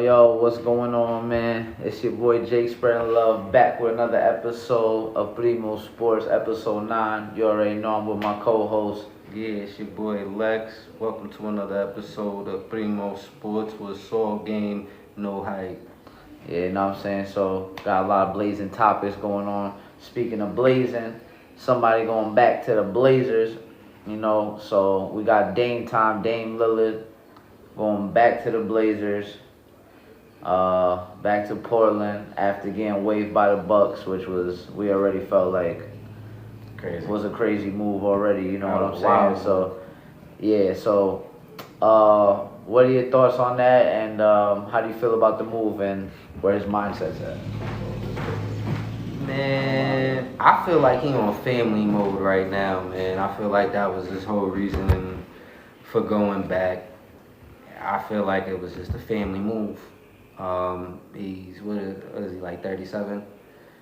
Yo, what's going on, man? It's your boy Jake spreading love back with another episode of Primo Sports, episode 9. You already know I'm with my co host. Yeah, it's your boy Lex. Welcome to another episode of Primo Sports with Saw Game, No Hype. Yeah, you know what I'm saying? So, got a lot of blazing topics going on. Speaking of blazing, somebody going back to the Blazers, so we got Dame Lillard going back to the Blazers. Back to Portland after getting waived by the Bucks, which we already felt like Crazy. was a crazy move already. You know what I'm saying? Wow. So, yeah. So, what are your thoughts on that, and how do you feel about the move and where his mindset's at? Man, I feel like he on family mode right now, man. I feel like that was his whole reasoning for going back. I feel like it was just a family move. He's, what is he, like 37?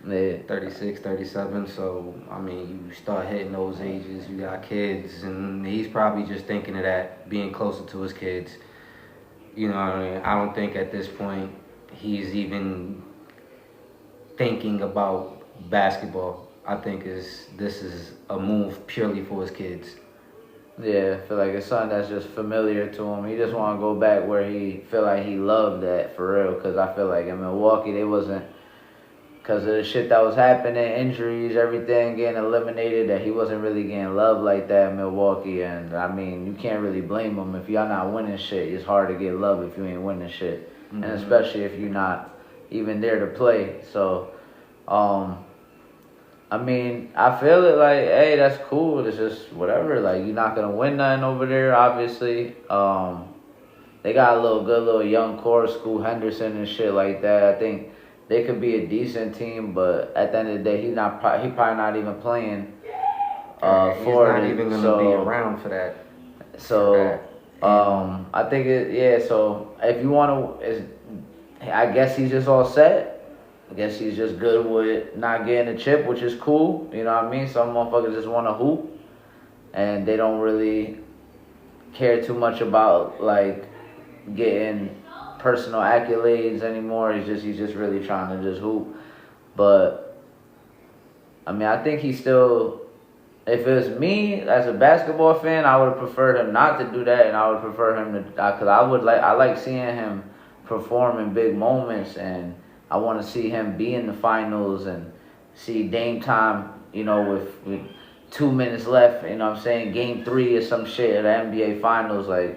Yeah. 36, 37. So, I mean, you start hitting those ages, you got kids, and he's probably just thinking of that, being closer to his kids. You know what I mean? I don't think at this point he's even thinking about basketball. I think this is a move purely for his kids. Yeah, I feel like it's something that's just familiar to him. He just want to go back where he feel like he loved that for real. Because I feel like in Milwaukee, they wasn't, because of the shit that was happening, injuries, everything getting eliminated, that he wasn't really getting love like that in Milwaukee. And, I mean, you can't really blame him. If y'all not winning shit, it's hard to get love if you ain't winning shit. Mm-hmm. And especially if you're not even there to play. So, I mean, I feel it like, hey, that's cool. It's just whatever. Like, you're not going to win nothing over there, obviously. They got a good little young core, School Henderson and shit like that. I think they could be a decent team, but at the end of the day, he probably not even playing for it. He's not even going to be around for that. So, I think so if you want to, I guess he's just all set. I guess he's just good with not getting a chip, which is cool. You know what I mean? Some motherfuckers just want to hoop, and they don't really care too much about, like, getting personal accolades anymore. He's just really trying to just hoop. But, I mean, I think he's still, if it was me as a basketball fan, I would have preferred him not to do that, and I would prefer him to, because I like seeing him perform in big moments, and I want to see him be in the finals and see Dame time, with 2 minutes left, you know what I'm saying, game 3 or some shit at the NBA finals. Like,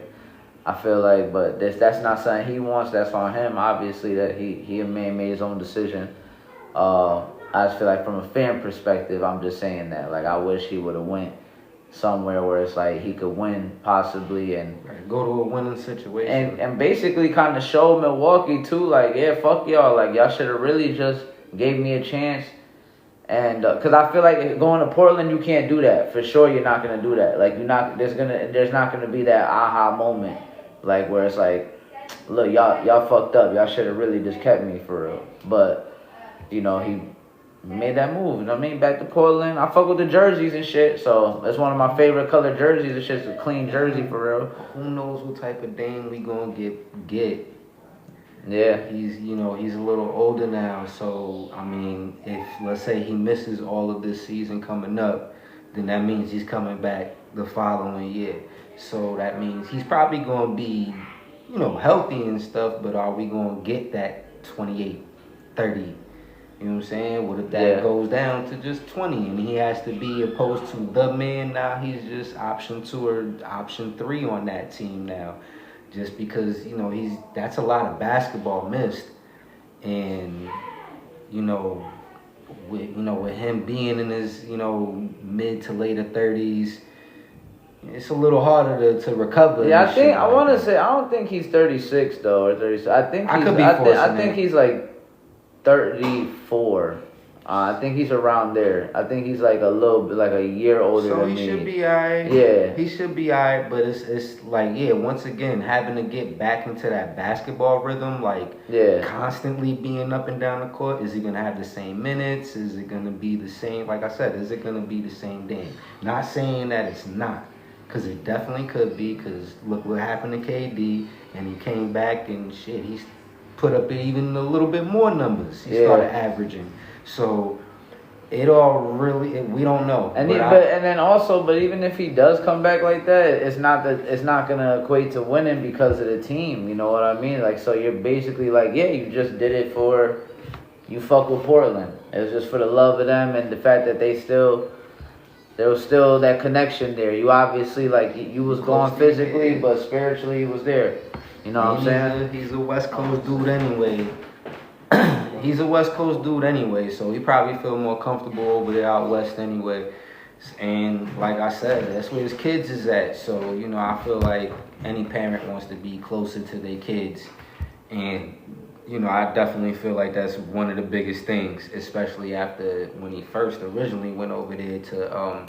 I feel like, but that's not something he wants. That's on him, obviously, that he made his own decision. I just feel like from a fan perspective, I'm just saying that. Like, I wish he would have went somewhere where it's like he could win possibly and go to a winning situation and basically kind of show Milwaukee too, like, yeah, fuck y'all, like, y'all should have really just gave me a chance. And because I feel like going to Portland, you can't do that for sure. You're not gonna do that. Like, there's not gonna be that aha moment, like, where it's like, look, y'all fucked up, y'all should have really just kept me for real. But he made that move, you know what I mean? Back to Portland. I fuck with the jerseys and shit, so it's one of my favorite color jerseys. It's just a clean jersey for real. Who knows what type of Dame we gonna get? Yeah. He's a little older now, so, I mean, if, let's say, he misses all of this season coming up, then that means he's coming back the following year. So that means he's probably gonna be, healthy and stuff, but are we gonna get that 28, 30? You know what I'm saying? What if that goes down to just 20 and he has to be opposed to the man? Now he's just option 2 or option 3 on that team now. Just because, that's a lot of basketball missed. And, with him being in his, mid to later 30s, it's a little harder to recover. Yeah, I don't think he's 36 though, or 36. I think he's like 34. I think he's around there. I think he's like a little bit, like a year older than me. So he should be alright. Yeah. He should be alright, but it's like, once again, having to get back into that basketball rhythm, like, constantly being up and down the court. Is he going to have the same minutes? Is it going to be the same? Like I said, is it going to be the same Dame? Not saying that it's not, because it definitely could be, because look what happened to KD, and he came back and shit, he's put up even a little bit more numbers. He Yeah. started averaging. So it all really, we don't know. And but even if he does come back like that, it's not gonna equate to winning because of the team. You know what I mean? Like, so you're basically like, yeah, you just did it for you fuck with Portland. It was just for the love of them and the fact that there was still that connection there. You obviously like you was gone physically, but spiritually you was there. You know what I'm saying? He's a West Coast dude anyway. He's a West Coast dude anyway, so he probably feel more comfortable over there out west anyway. And like I said, that's where his kids is at. So, you know, I feel like any parent wants to be closer to their kids. And, you know, I definitely feel like that's one of the biggest things, especially after when he first originally went over there to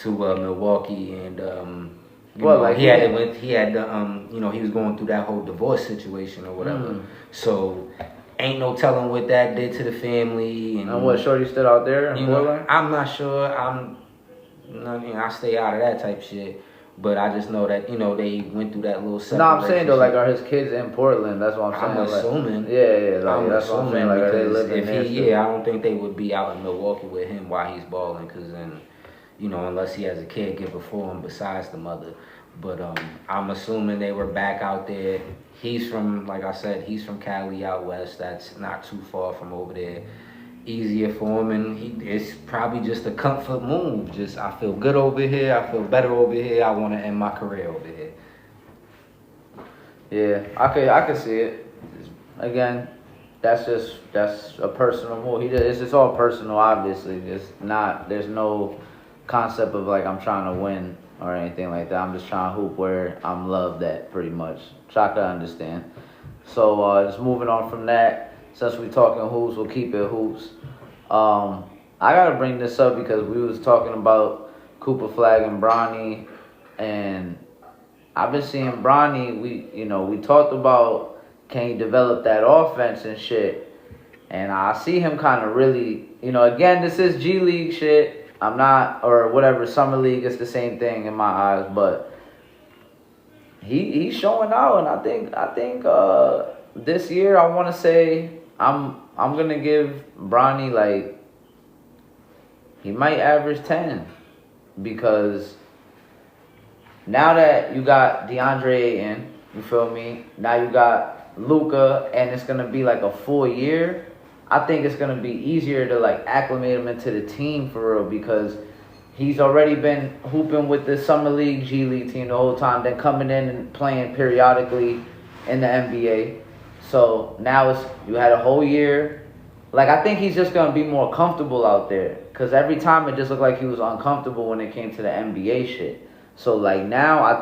Milwaukee and he was going through that whole divorce situation or whatever. So ain't no telling what that did to the family. And what, Shorty stood out there in Portland? I'm not sure. I stay out of that type shit. But I just know that, you know, they went through that little separation. No, I'm saying though, like, are his kids in Portland? That's what I'm saying. I'm assuming. That's what I'm saying. Like, are they living there? I don't think they would be out in Milwaukee with him while he's balling, because then, you know, unless he has a caregiver for him besides the mother. But I'm assuming they were back out there. He's from, like I said, he's from Cali out west. That's not too far from over there. Easier for him, and it's probably just a comfort move. Just, I feel good over here. I feel better over here. I want to end my career over here. Yeah, I could see it. Again, that's a personal move. It's just all personal, obviously. There's no concept of like I'm trying to win or anything like that. I'm just trying to hoop where I'm loved at, pretty much. So I can understand. So just moving on from that, since we talking hoops, we'll keep it hoops. I gotta bring this up because we was talking about Cooper Flag and Bronny, and I've been seeing Bronny. We talked about can he develop that offense and shit, and I see him kind of really, again, this is G League shit. I'm not, or whatever, Summer League, it's the same thing in my eyes, but he's showing out, and I think this year I want to say I'm gonna give Bronny, like, he might average 10, because now that you got DeAndre Ayton, you feel me? Now you got Luka, and it's gonna be like a full year. I think it's going to be easier to, like, acclimate him into the team for real, because he's already been hooping with the Summer League, G League team the whole time, then coming in and playing periodically in the NBA. So now you had a whole year. Like, I think he's just going to be more comfortable out there, because every time it just looked like he was uncomfortable when it came to the NBA shit. So, like, now I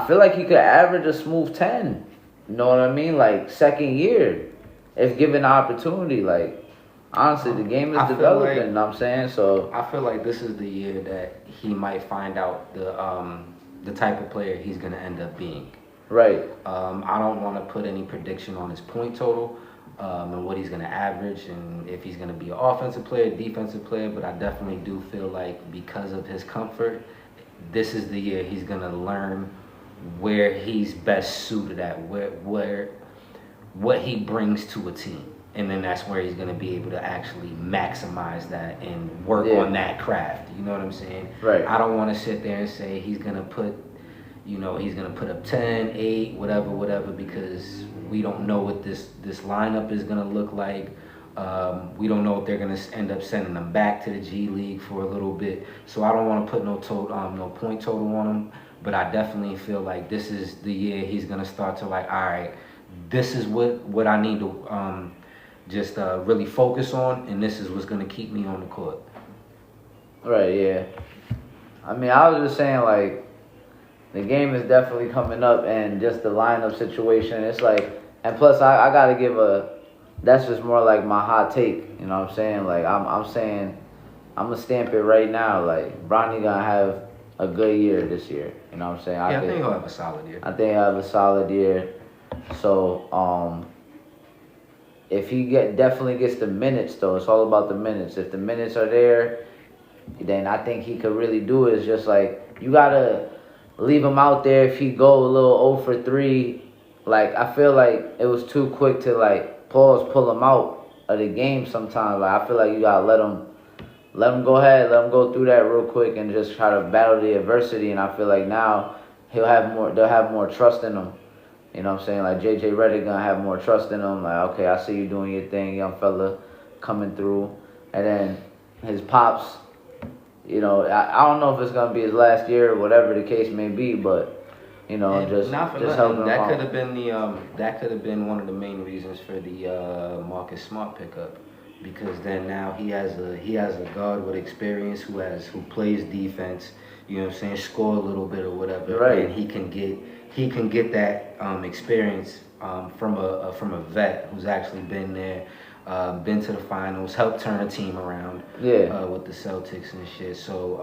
feel like he could average a smooth 10. You know what I mean? Like, second year. If given the opportunity, like, honestly, the game is developing, you know what I'm saying? So I feel like this is the year that he might find out the type of player he's going to end up being. Right. I don't want to put any prediction on his point total and what he's going to average and if he's going to be an offensive player, defensive player, but I definitely do feel like because of his comfort, this is the year he's going to learn where he's best suited at, what he brings to a team, and then that's where he's going to be able to actually maximize that and work on that craft. You know what I'm saying? Right. I don't want to sit there and say he's going to put up 10, 8, whatever, because we don't know what this lineup is going to look like. We don't know if they're going to end up sending them back to the G League for a little bit. So I don't want to put no point total on him, but I definitely feel like this is the year he's going to start to, like, all right, this is what I need to just really focus on, and this is what's going to keep me on the court. Right, yeah. I mean, I was just saying, like, the game is definitely coming up, and just the lineup situation, it's like, and plus I got to give that's just more like my hot take, you know what I'm saying? Like, I'm saying, I'm going to stamp it right now, like, Bronny going to have a good year this year, you know what I'm saying? I think he'll have a solid year. I think he'll have a solid year. So, if he definitely gets the minutes, though, it's all about the minutes. If the minutes are there, then I think he could really do it. It's just like, you got to leave him out there. If he go a little 0 for 3 like I feel like it was too quick to like pull him out of the game sometimes. Like I feel like you gotta let him go ahead, let him go through that real quick and just try to battle the adversity. And I feel like now they'll have more trust in him. You know what I'm saying? Like JJ Redick gonna have more trust in him. Like, okay, I see you doing your thing, young fella, coming through. And then his pops, I don't know if it's gonna be his last year or whatever the case may be, but just helping him that out. could have been that could have been one of the main reasons for the Marcus Smart pickup, because then now he has a guard with experience who plays defense. You know what I'm saying? Score a little bit or whatever, Right. And he can get that experience from a vet who's actually been there, been to the finals, helped turn a team around. Yeah. With the Celtics and shit. So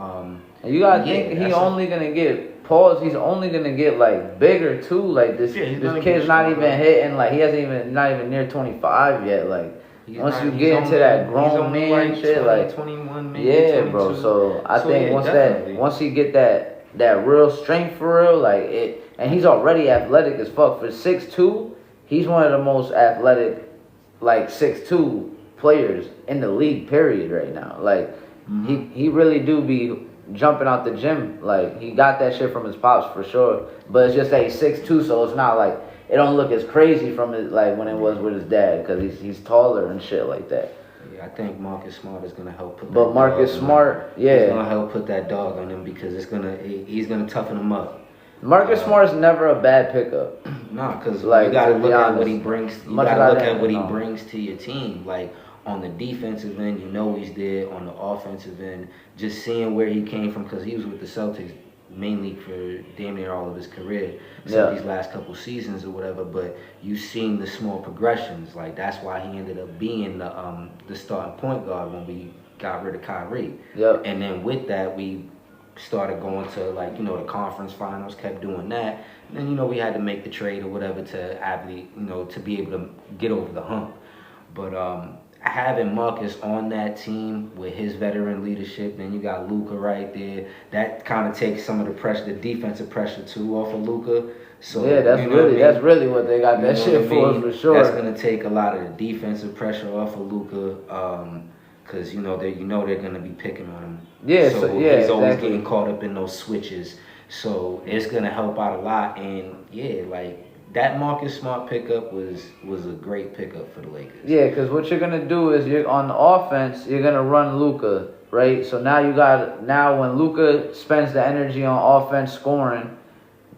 And you gotta think he's only gonna get like bigger too. Like this kid's not even hitting, like he hasn't even not even near 25 yet. Like once you get into that grown man shit, like 21, maybe yeah, 22. bro. So I think definitely. once he get that real strength for real, like it, and he's already athletic as fuck for 6'2". He's one of the most athletic, like 6'2" players in the league. Period. Right now, like he really do be jumping out the gym. Like he got that shit from his pops for sure. But it's just that he's 6'2", so it's not like it don't look as crazy from his like when it was with his dad, because he's taller and shit like that. Yeah, I think Marcus Smart is gonna help put. But Marcus Smart, he's gonna help put that dog on him because he's gonna toughen him up. Marcus Smart's never a bad pickup. Nah, because like, you gotta to look be at honest, what he brings. You much gotta as I look at didn't what he know. brings to your team. Like on the defensive end, he's there. On the offensive end, just seeing where he came from, because he was with the Celtics mainly for damn near all of his career, except these last couple seasons or whatever. But you've seen the small progressions. Like that's why he ended up being the starting point guard when we got rid of Kyrie. Yep. And then with that, we started going to the conference finals, kept doing that. And then we had to make the trade or whatever to actually to be able to get over the hump. But having Marcus on that team with his veteran leadership, then you got Luka right there. That kind of takes some of the pressure, the defensive pressure too, off of Luka. So yeah, that's really what they got that shit for sure. That's gonna take a lot of the defensive pressure off of Luka, because they're gonna be picking on him. Yeah, he's always getting caught up in those switches. So it's gonna help out a lot, and that Marcus Smart pickup was a great pickup for the Lakers. Yeah, because what you're gonna do is you're on the offense, you're gonna run Luka, right? So now when Luka spends the energy on offense scoring,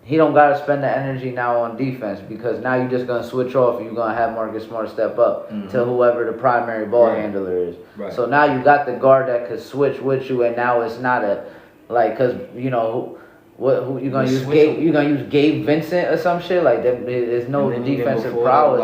he don't gotta spend the energy now on defense, because now you're just gonna switch off and you're gonna have Marcus Smart step up to whoever the primary ball handler is. Right. So now you got the guard that could switch with you, and now it's not because who you gonna use? You gonna use Gabe Vincent or some shit like that? There's no defensive prowess.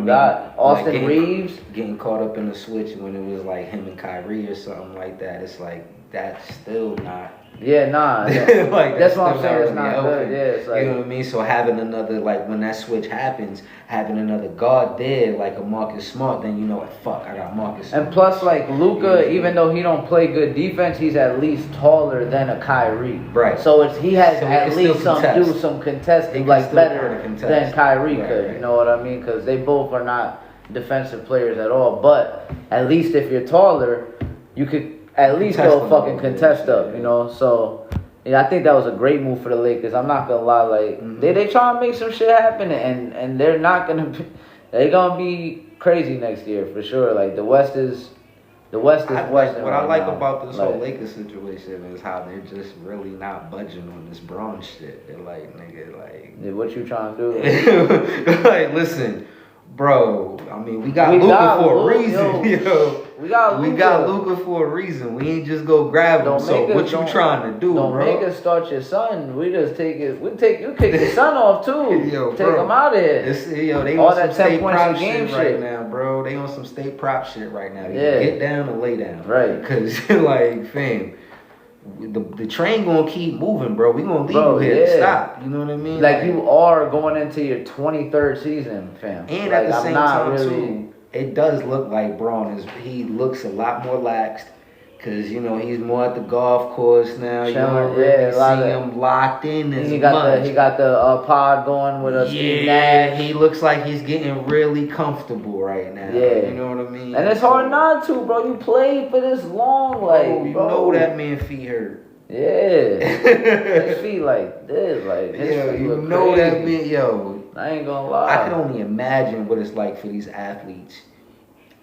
Got Austin Reeves getting caught up in the switch when it was like him and Kyrie or something like that. It's like that's still not. Yeah, nah. That's what I'm saying. It's not good. Yeah, it's like, you know what I mean. So having another when that switch happens, having another guard there like a Marcus Smart, then fuck, I got Marcus Smart. And plus, Luka, even though he don't play good defense, he's at least taller than a Kyrie. Right. So he has at least some contesting better than Kyrie could. Right. You know what I mean? Because they both are not defensive players at all. But at least if you're taller, you could at least go fucking contest up, So I think that was a great move for the Lakers. I'm not gonna lie, they try to make some shit happen, and they're not gonna be, they're gonna be crazy next year for sure. Like the West is what right I like now. about this whole Lakers situation is how they're just really not budging on this Braun shit. They're like, nigga, Yeah, what you trying to do? Listen, bro. I mean, we got Luka for a reason, yo. We got Luka for a reason. We ain't just go grab him. So what you trying to do, don't bro? Don't make us start your son. We just take it. You kick your son off too. Yo, take him out of here. They all on that some 10 state points prop a game shit right now, bro. They on some state prop shit right now. Yeah. Get down and lay down. Right. Because fam. The train gonna keep moving, bro. We gonna leave you here to stop. You know what I mean? Like you are going into your 23rd season, fam. And at the same time, too, it does look like Braun he looks a lot more laxed. Cause you know he's more at the golf course now. You Chilling, don't yeah, really a lot see of- him locked in as He got much. the pod going with us. Yeah, he looks like he's getting really comfortable right now. Yeah. You know what I mean? And it's hard not to, bro. You played for this long, like, you bro. know that man feet hurt. Yeah. His feet like this, like his Yeah, feet you look know crazy. that man, yo. I ain't gonna lie. I can only imagine what it's like for these athletes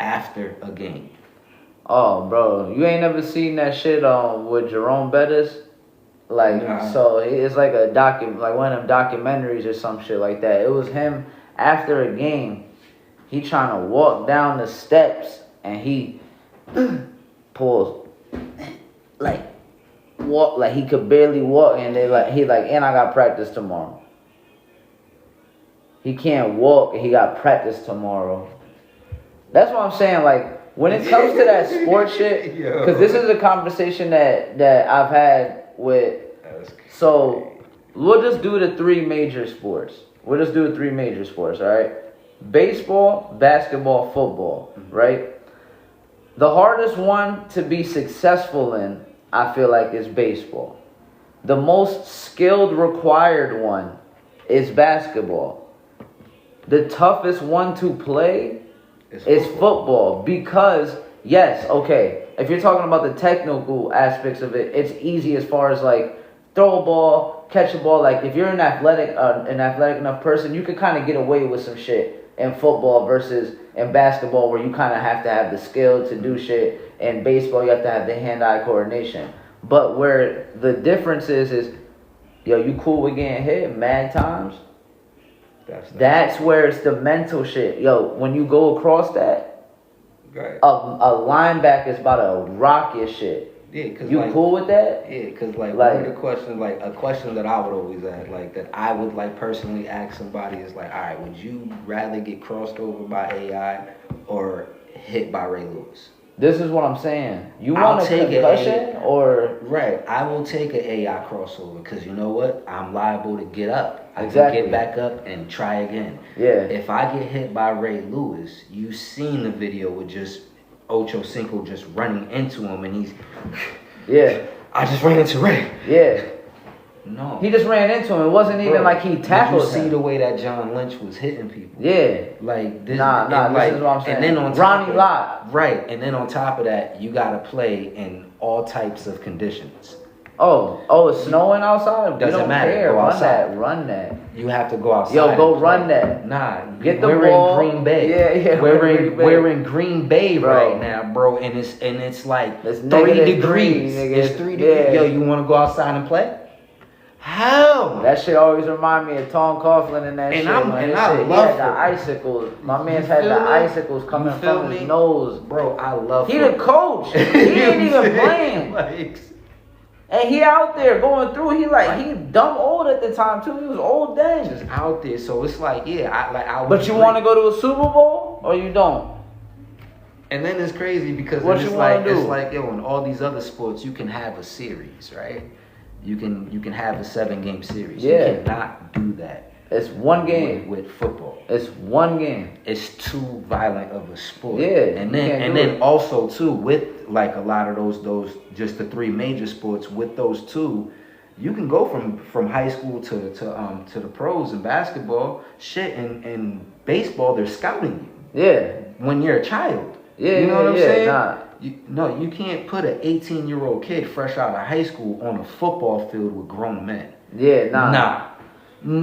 after a game. Oh, bro, you ain't never seen that shit with Jerome Bettis? Like, Nah. so it's like like one of them documentaries or some shit like that. It was him after a game. He trying to walk down the steps and he pulls like walk like he could barely walk, and and I got practice tomorrow. He can't walk and he got practice tomorrow. That's what I'm saying. Like, when it comes to that sports shit, because this is a conversation that I've had with. So we'll just do the three major sports. All right? Baseball, basketball, football. Right? The hardest one to be successful in, I feel like, is baseball. The most skilled required one is basketball. The toughest one to play is football, because yes, okay, if you're talking about the technical aspects of it, it's easy as far as like throw a ball, catch a ball. Like if you're an athletic enough person, you could kind of get away with some shit in football versus in basketball, where you kind of have to have the skill to do shit. In baseball, you have to have the hand-eye coordination. But where the difference is yo, you cool with getting hit mad times? That's where it's the mental shit. Yo, when you go across that, right. a linebacker is about to rock your shit. Yeah, cause you cool with that? Yeah, cause like one of the questions, like a question that I would always ask, like that I would like personally ask somebody is like, all right, would you rather get crossed over by AI or hit by Ray Lewis? This is what I'm saying. You want a concussion or right? I will take an AI crossover because you know what? I'm liable to get up. I can get back up and try again. Yeah. If I get hit by Ray Lewis, you've seen the video with just Ocho Cinco just running into him, and he's I just ran into Ray. Yeah. No. He just ran into him. It wasn't even like he tackled him. Did you see the way that John Lynch was hitting people? Yeah. Like this. Nah, like, this is what I'm saying. And then on Ronnie Lott. Right. And then on top of that, you gotta play in all types of conditions. Oh, it's snowing outside? Doesn't matter. Care. Go outside. Run that. You have to go outside. Yo, go run that. Nah. Get the ball. We're in Green Bay. Yeah. We're in Green Bay right now, bro. And it's like it's 3 degrees. It's 3 degrees. Yo, you wanna go outside and play? How? That shit always remind me of Tom Coughlin and that shit. I love the icicles. My man's had the icicles coming from his nose. Bro, I love He the coach. He ain't even playing. And he out there going through. He dumb old at the time too. He was old then. Just out there. So it's like, I But you want to go to a Super Bowl or you don't? And then it's crazy because it's like yo, in all these other sports, you can have a series, right? You can have a 7-game series. Yeah. You cannot do that. It's one game with football. It's one game. It's too violent of a sport. Yeah. And then also too with like a lot of those just the 3 major sports, with those 2, you can go from high school to the pros in basketball. Shit, in baseball they're scouting you. Yeah. When you're a child. Yeah. You know what I'm saying? Nah. You can't put an 18-year-old kid fresh out of high school on a football field with grown men. Yeah, Nah. You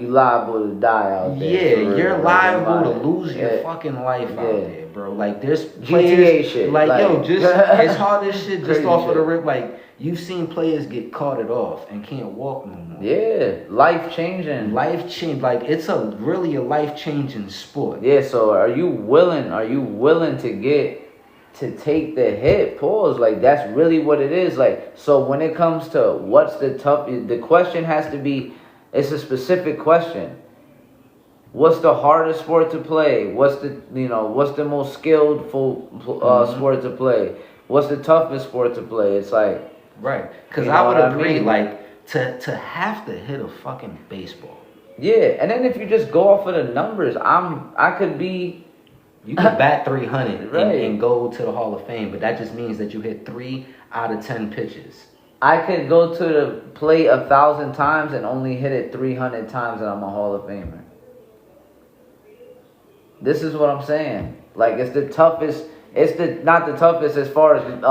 liable to die out there. Yeah, you're liable to lose your fucking life out there, bro. Like there's players GTA shit. Like yo, just it's hard as shit just off shit. of the rip. Like you've seen players get carted off and can't walk no more. Yeah, life changing. Like it's really a life changing sport. Yeah, so are you willing to take the hit? Pause. Like that's really what it is. Like, so when it comes to what's the question has to be, it's a specific question. What's the hardest sport to play? What's the most skillful sport to play? What's the toughest sport to play? It's like, right, because I would agree, like to have to hit a fucking baseball. Yeah, and then if you just go off of the numbers, I could be You can bat 300 Right. and go to the Hall of Fame, but that just means that you hit 3 out of 10 pitches. I could go to the plate 1,000 times and only hit it 300 times, and I'm a Hall of Famer. This is what I'm saying. Like, it's the toughest. It's not the toughest as far as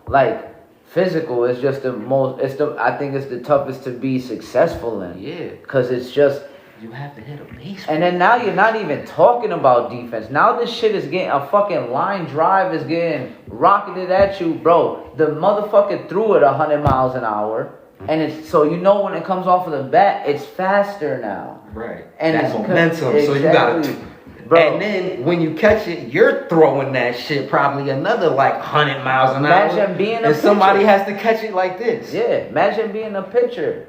like physical. It's just the most. I think it's the toughest to be successful in. Yeah. Cause it's just. You have to hit a baseball. And then now you're not even talking about defense. Now this shit is getting a fucking line drive is getting rocketed at you, bro. The motherfucker threw it 100 miles an hour, and it's so you know when it comes off of the bat, it's faster now. Right. And that's it's momentum. exactly. So you gotta. Bro. And then when you catch it, you're throwing that shit probably another like 100 miles an hour. Imagine being a and somebody pitcher. has to catch it like this. Yeah, imagine being a pitcher.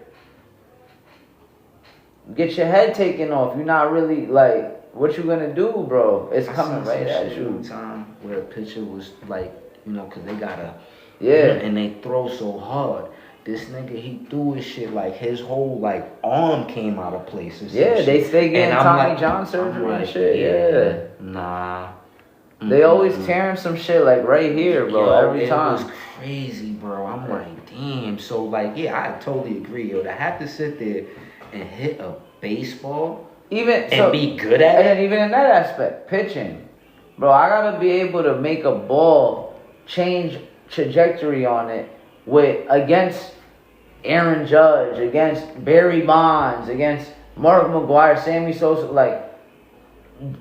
Get your head taken off. You're not really like, what you gonna do, bro? It's coming right at you. One time where a pitcher was like, you know, cause they gotta, Yeah. and they throw so hard. This nigga, he threw his shit like his whole like arm came out of place or some shit. They stay getting And I'm Tommy like- John I'm surgery and like, shit. Yeah. Nah. They always tearing some shit like right here, bro. Yo, every it time. was crazy, bro. I'm like, damn. So like, yeah, I totally agree, yo. To have to sit there and hit a baseball Even and so, be good at and it. then even in that aspect, pitching, bro. I gotta be able to make a ball change trajectory on it against Aaron Judge, against Barry Bonds, against Mark McGwire, Sammy Sosa, like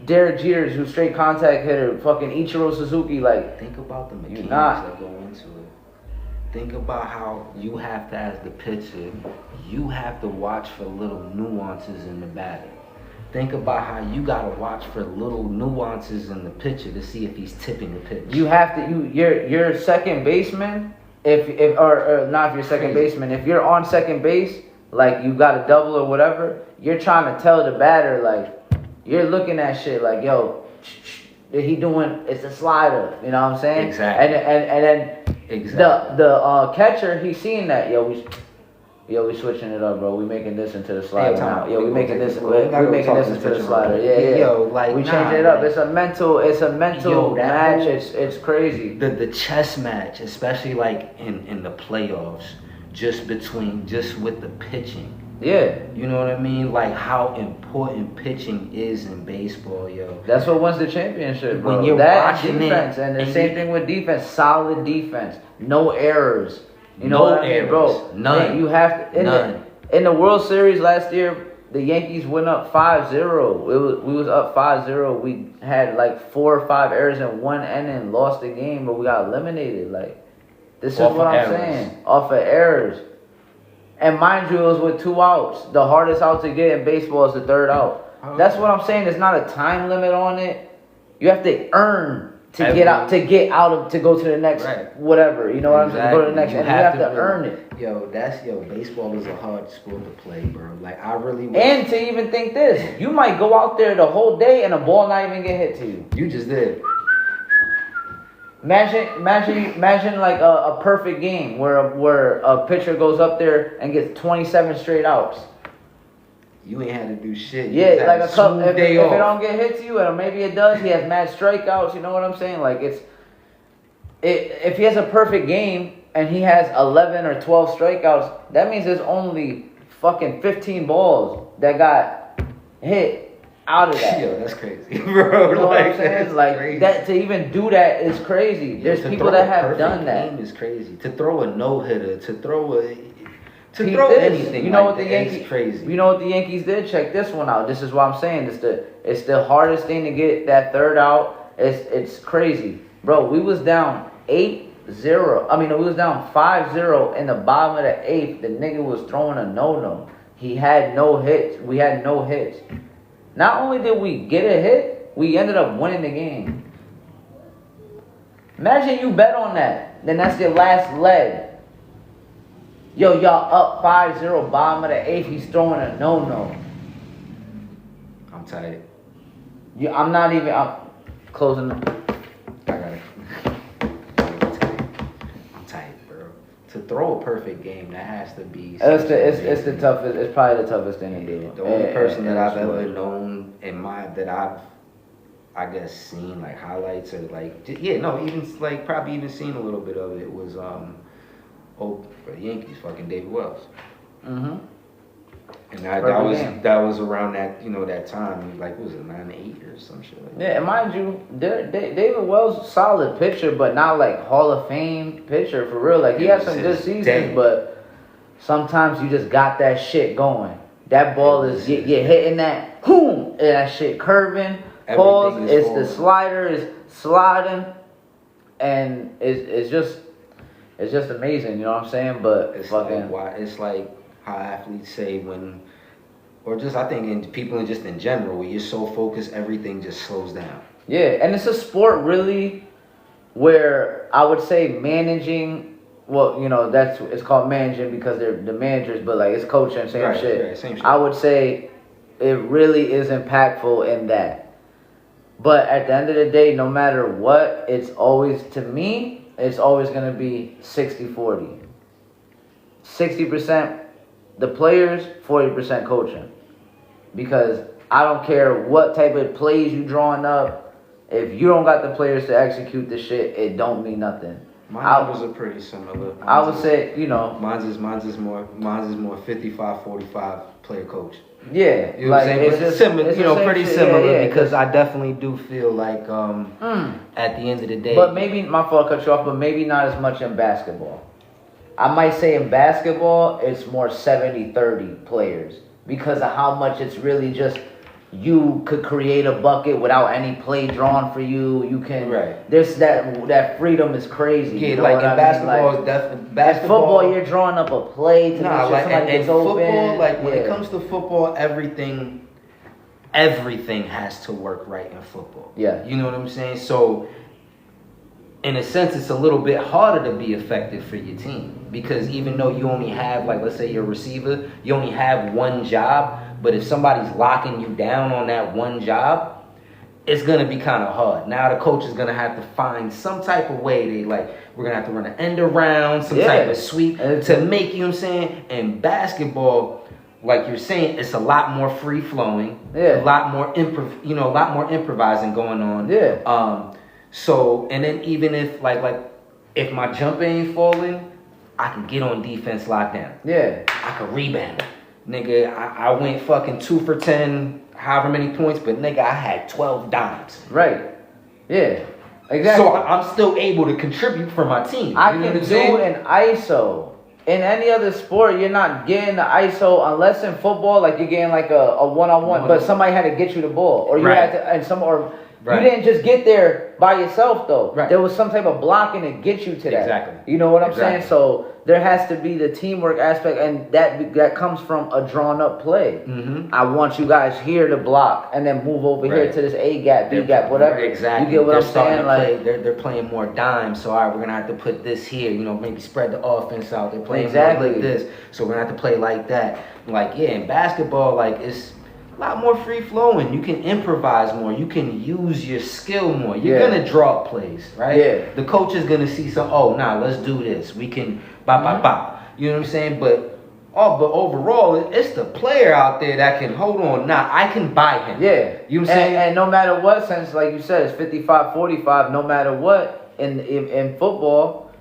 Derek Jeter, who's straight contact hitter, fucking Ichiro Suzuki, like. Think about the mechanics not. that go into it. Think about how you have to, as the pitcher, you have to watch for little nuances in the batter. Think about how you gotta watch for little nuances in the pitcher to see if he's tipping the pitch. You have to. Your second baseman. If or not if you're second baseman. If you're on second base, like you got a double or whatever, you're trying to tell the batter like you're looking at shit like yo, he doing it's a slider. You know what I'm saying? Exactly. And then Exactly. the catcher he's seeing that we switching it up, bro. We making this into the slider now. Yo, we making this. We making this into the slider. Yeah. Yo, like we changing it up. It's a mental. Yo, that match. whole- It's crazy. The chess match, especially like in the playoffs, just with the pitching. Yeah. You know what I mean? Like how important pitching is in baseball, yo. That's what wins the championship, bro. When you're that watching defense, it, and the and same you- thing with defense. Solid defense, no errors. You know No what I mean, errors. bro? None. Man, you have to. None. In the World Series last year, the Yankees went up 5-0. We was up 5-0. We had like 4 or 5 errors in one inning, lost the game, but we got eliminated. Like, this is Off what of I'm errors. saying. Off of errors. And mind you, it was with 2 outs. The hardest out to get in baseball is the 3rd out. That's what I'm saying. There's not a time limit on it. You have to earn to get out to go to the next whatever. You know what I'm saying? Go to the next, and you have to earn it. Yo, baseball is a hard sport to play, bro. Like I really. And to even think this, you might go out there the whole day and a ball not even get hit to you. You just did. Imagine like a perfect game where a pitcher goes up there and gets 27 straight outs. You ain't had to do shit. Yeah, like a couple. If it off. don't get hit to you, and maybe it does, he has mad strikeouts. You know what I'm saying? Like if he has a perfect game and he has 11 or 12 strikeouts, that means there's only fucking 15 balls that got hit out of that. Yo, that's crazy, bro. You know what I'm saying? That's Like crazy. that to even do that is crazy. Yo, There's to people throw that a have perfect done that. game is crazy. To throw a no hitter, to throw Peep throw this. anything. You know like what the that is Yankees? crazy. You know what the Yankees did? Check this one out. This is what I'm saying. It's the hardest thing to get that 3rd out. It's crazy, bro. We was down 8-0. I mean, we was down 5-0 in the bottom of the 8th. The nigga was throwing a no. He had no hits. We had no hits. Not only did we get a hit, we ended up winning the game. Imagine you bet on that. Then that's your last leg. Yo, y'all up 5-0, bottom of the 8th. He's throwing a no. I'm tight. I'm closing the... I got it. I'm tight, bro. To throw a perfect game, that has to be. It's the toughest. It's probably the toughest thing to do. The only person that I've it's ever what- known I guess seen like highlights or like even like probably even seen a little bit of it was for the Yankees, fucking David Wells. Mm-hmm. And that was around that that time, like what was it 9-8 or some shit like that. Yeah, and mind you, David Wells solid pitcher, but not like Hall of Fame pitcher for real. Like he had some good seasons, but sometimes you just got that shit going. That ball is you're hitting that, boom, and that shit curving. Pause. It's the slider is sliding, and it's just amazing. You know what I'm saying? But it's like how athletes say when, or just I think in people just in general, when you're so focused, everything just slows down. Yeah, and it's a sport really where I would say managing. Well, it's called managing because they're the managers, but like it's coaching, same shit. Right, same shit. I would say it really is impactful in that. But at the end of the day, no matter what, it's always going to be 60-40. 60% the players, 40% coaching. Because I don't care what type of plays you drawing up. If you don't got the players to execute the shit, it don't mean nothing. My numbers are pretty similar. I would say, Mine's is more 55-45 player coach. Yeah, you know what I'm saying? It's similar, pretty similar because I definitely do feel like at the end of the day. But maybe my fault cut you off, but maybe not as much in basketball. I might say in basketball it's more 70-30 players because of how much it's really just you could create a bucket without any play drawn for you. You can There's that freedom is crazy. Yeah, you know like what in I basketball mean? is definitely basketball. In football, you're drawing up a play to make sure somebody gets football, open. like when it comes to football, everything has to work right in football. Yeah, you know what I'm saying. So, in a sense, it's a little bit harder to be effective for your team because even though you only have, like, let's say you're a receiver, you only have one job. But if somebody's locking you down on that one job, it's going to be kind of hard. Now the coach is going to have to find some type of way. We're going to have to run an end around, some type of sweep to make, you know what I'm saying? And basketball, like you're saying, it's a lot more free flowing. Yeah. A lot more improvising going on. Yeah. So, and then even if if my jump ain't falling, I can get on defense lockdown. Yeah. I can rebound. Nigga, I went fucking 2 for 10, however many points, but nigga, I had 12 dimes. Right. Yeah. Exactly. So I'm still able to contribute for my team. I can do an ISO. In any other sport, you're not getting the ISO unless in football, like you're getting like a one-on-one, but somebody had to get you the ball, or you had to, you didn't just get there by yourself though. Right. There was some type of blocking to get you to that. Exactly. You know what I'm saying? So there has to be the teamwork aspect, and that comes from a drawn up play. Mm-hmm. I want you guys here to block, and then move over here to this A gap, B gap, whatever. Exactly. You get what I'm saying? Like they're playing more dime. So all right, we're gonna have to put this here. Maybe spread the offense out. They're playing more like this, so we're gonna have to play like that. In basketball, it's a lot more free flowing. You can improvise more. You can use your skill more. You're gonna draw up plays, right? Yeah. The coach is gonna see let's do this. We can bop. You know what I'm saying? But overall, it's the player out there that can hold on. I can buy him. Yeah. You know what I'm saying? And no matter what, since like you said, it's 55-45. No matter what, in football,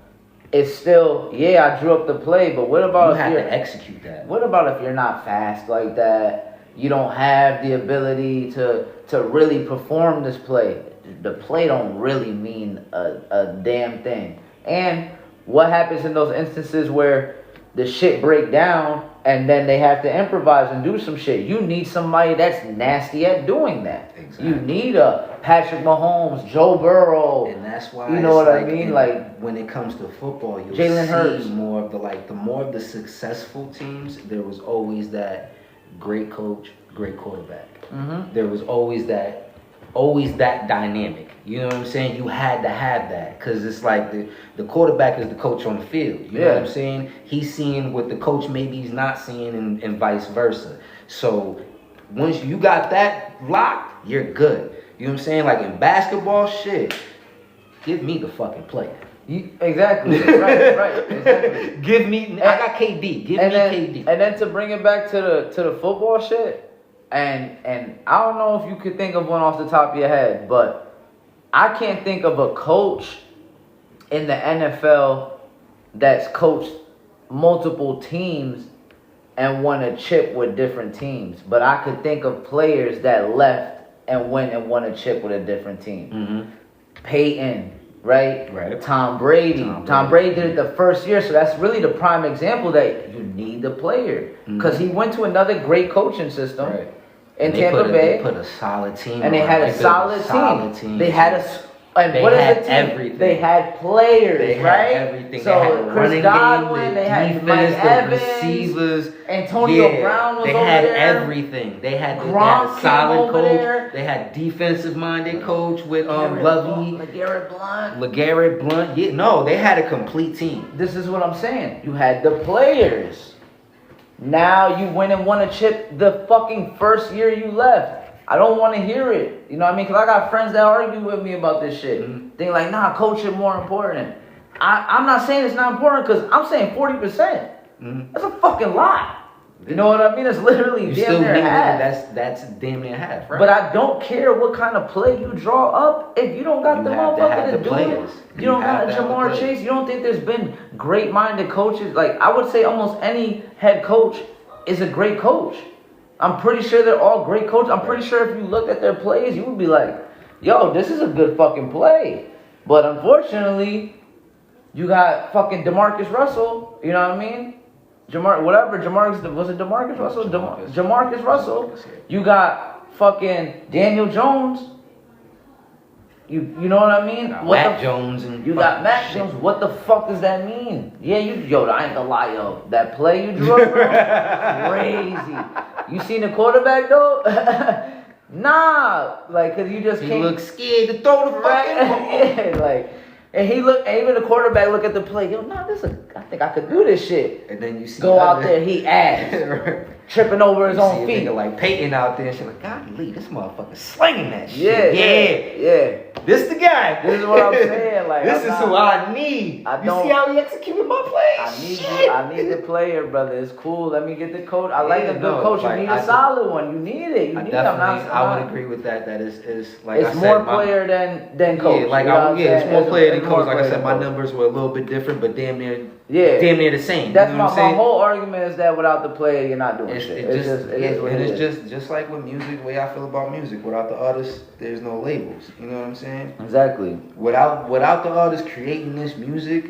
it's still I drew up the play. But what about you have to execute that? What about if you're not fast like that? You don't have the ability to really perform this play. The play don't really mean a damn thing. And what happens in those instances where the shit break down and then they have to improvise and do some shit? You need somebody that's nasty at doing that. Exactly. You need a Patrick Mahomes, Joe Burrow. And that's why you know what I mean. When it comes to football, you'll Jalen Hurts. see more of the more of the successful teams. There was always that great coach, great quarterback. Mm-hmm. There was always that dynamic. You know what I'm saying? You had to have that because it's like the quarterback is the coach on the field. You know what I'm saying? He's seeing what the coach maybe he's not seeing and vice versa. So once you got that locked, you're good. You know what I'm saying? Like in basketball, shit, give me the fucking play. Exactly. right. Exactly. I got KD. Give me KD. And then to bring it back to the football shit, and I don't know if you could think of one off the top of your head, but I can't think of a coach in the NFL that's coached multiple teams and won a chip with different teams. But I could think of players that left and went and won a chip with a different team. Mm-hmm. Peyton, right? Right. Tom Brady. Tom Brady did it the first year, so that's really the prime example that you need the player. Because he went to another great coaching system in Tampa Bay. They put a solid team. And they had a solid team. They had a... And they what had is the team? Everything. They had players, they right? Had everything. So they had the Chris Godwin, they had Mike Evans, receivers, Antonio Brown was over there. They had everything. They had a solid coach. There. They had defensive-minded coach with Lovey, LeGarrette Blount. Yeah, no, they had a complete team. This is what I'm saying. You had the players. Now you went and won a chip the fucking first year you left. I don't want to hear it. You know what I mean? Because I got friends that argue with me about this shit. Mm-hmm. They're like, nah, coach is more important. I'm not saying it's not important because I'm saying 40%. Mm-hmm. That's a fucking lot. You know what I mean? It's literally damn near half. That's damn near half, right? But I don't care what kind of play you draw up if you don't got the motherfucker to do it. You don't got Jamar Chase. You don't think there's been great-minded coaches? Like, I would say almost any head coach is a great coach. I'm pretty sure they're all great coaches. I'm pretty sure if you looked at their plays, you would be like, yo, this is a good fucking play. But unfortunately, you got fucking DeMarcus Russell, you know what I mean? Was it DeMarcus Russell? Jamarcus Russell. You got fucking Daniel Jones. You know what I mean? Mac Jones. You got Mac Jones. What the fuck does that mean? Yeah, I ain't gonna lie, yo. That play you drew up, bro, crazy. You seen the quarterback, though? Nah. Like, cause you just can't. He looked scared to throw the fucking ball. Yeah, like. And even the quarterback look at the play, yo, nah, I think I could do this shit. And then you see out there, he ass. Tripping over his own feet. Nigga like Peyton out there and shit like, golly, this motherfucker slinging that shit. Yeah. This the guy. This is what I'm saying. Like, this is who I need. You see how he executed my play? I need the player, brother. It's cool. Let me get the coach. I like a good coach. You need a solid one. You need it. I would agree with that. That is like it's more player than coach. It's more player than coach. Like I said, my numbers were a little bit different, but damn near the same. That's my whole argument is that without the player, you're not doing shit. It's just like with music, the way I feel about music. Without the artist, there's no labels. You know what I'm saying? Exactly. Without the artist creating this music,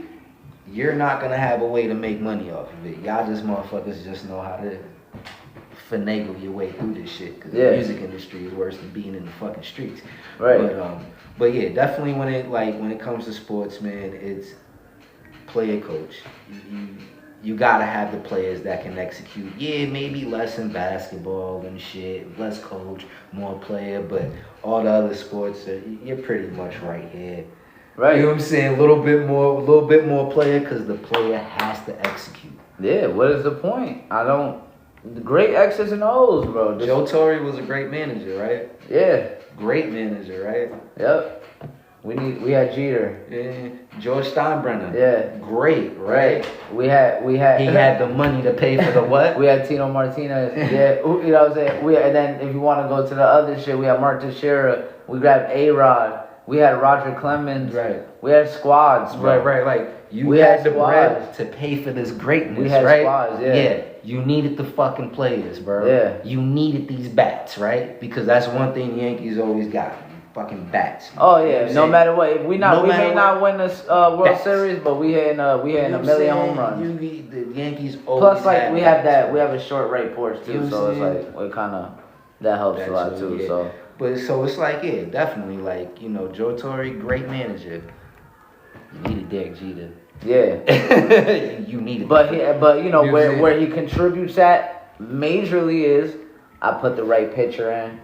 you're not gonna have a way to make money off of it. Y'all just motherfuckers just know how to finagle your way through this shit. Because the music industry is worse than being in the fucking streets. Right. But yeah, definitely when it comes to sports, man, it's player coach. You gotta have the players that can execute. Yeah, maybe less in basketball and shit, less coach, more player, but all the other sports, you're pretty much right here. Right. You know what I'm saying? A little bit more player because the player has to execute. Yeah, what is the point? The great X's and O's, bro. Joe Torre was a great manager, right? Yeah. Great manager, right? Yep. We had Jeter. Yeah. George Steinbrenner. Yeah. Great, right? We had He had the money to pay for the what? We had Tino Martinez. Yeah. You know what I'm saying? And then if you want to go to the other shit, we had Mark Teixeira. We grabbed A-Rod. We had Roger Clemens. Right. We had squads, bro. Right. Like we had the bread to pay for this greatness, we had right? Squads, yeah. You needed the fucking players, bro. Yeah. You needed these bats, right? Because that's one thing the Yankees always got. Fucking bats. Oh yeah, you know no matter what. We may not win this World Series, but we hitting a million home runs. The Yankees always. Plus, like we have a short right porch too, so it's like it kind of that helps a lot too. Yeah. So, but so it's like definitely like Joe Torre, great manager. You needed Derek Jeter. Yeah. You needed. But where he contributes at majorly is I put the right pitcher in.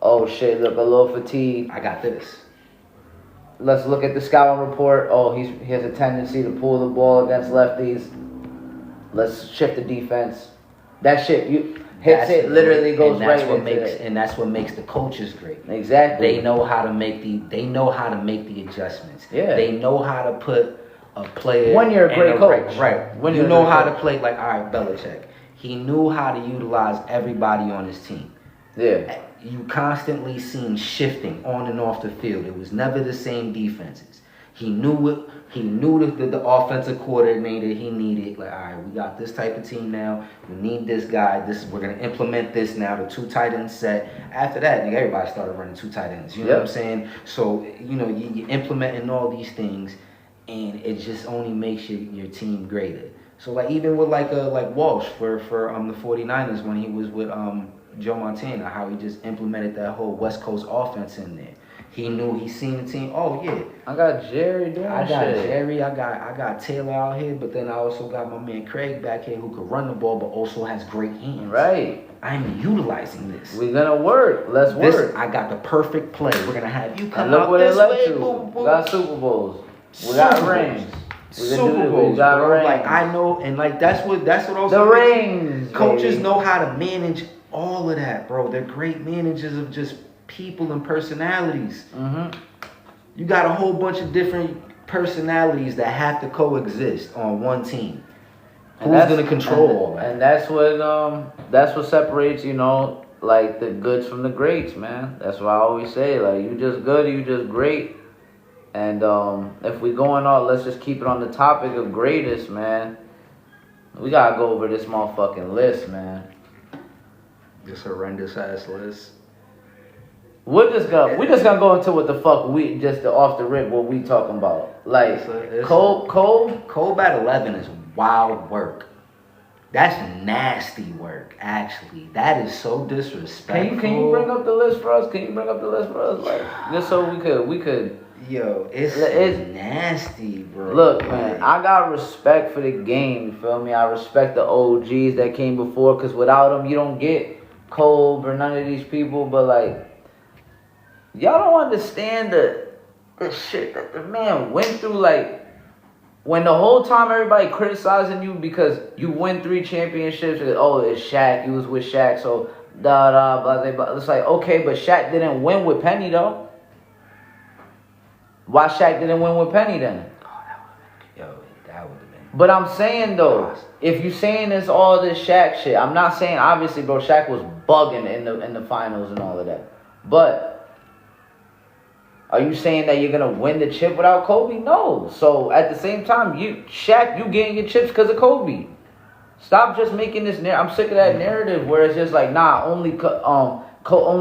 Oh shit, look, a little fatigue. I got this. Let's look at the scouting report. Oh, he has a tendency to pull the ball against lefties. Let's shift the defense. That shit, literally goes right into it. And that's what makes the coaches great. Exactly. They know how to make the adjustments. Yeah. They know how to put a player. When you're a great coach. Right. When you know how to play, like, all right, Belichick. He knew how to utilize everybody on his team. Yeah. You constantly seen shifting on and off the field. It was never the same defenses. He knew it. He knew the offensive coordinator he needed. Like, all right, we got this type of team now. We need this guy. We're gonna implement this now. The 2 tight end set. After that, nigga, everybody started running 2 tight ends. You know what I'm saying? So you're implementing all these things, and it just only makes your team greater. So like even with like Walsh for the 49ers when he was with Joe Montana, how he just implemented that whole West Coast offense in there. He knew he seen the team. Oh yeah, I got Jerry doing I got shit. Jerry. I got Taylor out here, but then I also got my man Craig back here who could run the ball, but also has great hands. Right. I'm utilizing this. We're gonna work. Let's work. I got the perfect play. We're gonna have you come and look out what this it led way. to. Boom, boom. We got Super Bowls. We got Super rings. Super Bowls, bro. Like I know, and like that's what also the rings. Coaches baby. know how to manage all of that, bro. They're great managers of just people and personalities. Mm-hmm. You got a whole bunch of different personalities that have to coexist on one team. Who's gonna control all that? And that's what separates, like the goods from the greats, man. That's why I always say, like, you just good, you just great. And if we going on, let's just keep it on the topic of greatest, man. We gotta go over this motherfucking list, man. This horrendous ass list. We just gonna go into what the fuck we just off the rip what we talking about. Like Cole at 11 is wild work. That's nasty work, actually. That is so disrespectful. Can you bring up the list for us? Like, just so we could. Yo, it's nasty, bro. Look, man, I got respect for the game. You feel me? I respect the OGs that came before, because without them, you don't get Cole or none of these people. But like, y'all don't understand the shit that the man went through. Like, when the whole time everybody criticizing you because you win 3 championships, it's Shaq. You was with Shaq, so blah blah blah. It's like, okay, but Shaq didn't win with Penny though. Why Shaq didn't win with Penny then? That would have been. But I'm saying though, if you saying it's all this Shaq shit, I'm not saying obviously, bro. Shaq was bugging in the finals and all of that. But are you saying that you're gonna win the chip without Kobe? No. So at the same time, Shaq, you getting your chips because of Kobe. Stop just making this. I'm sick of that narrative where it's just like, nah, only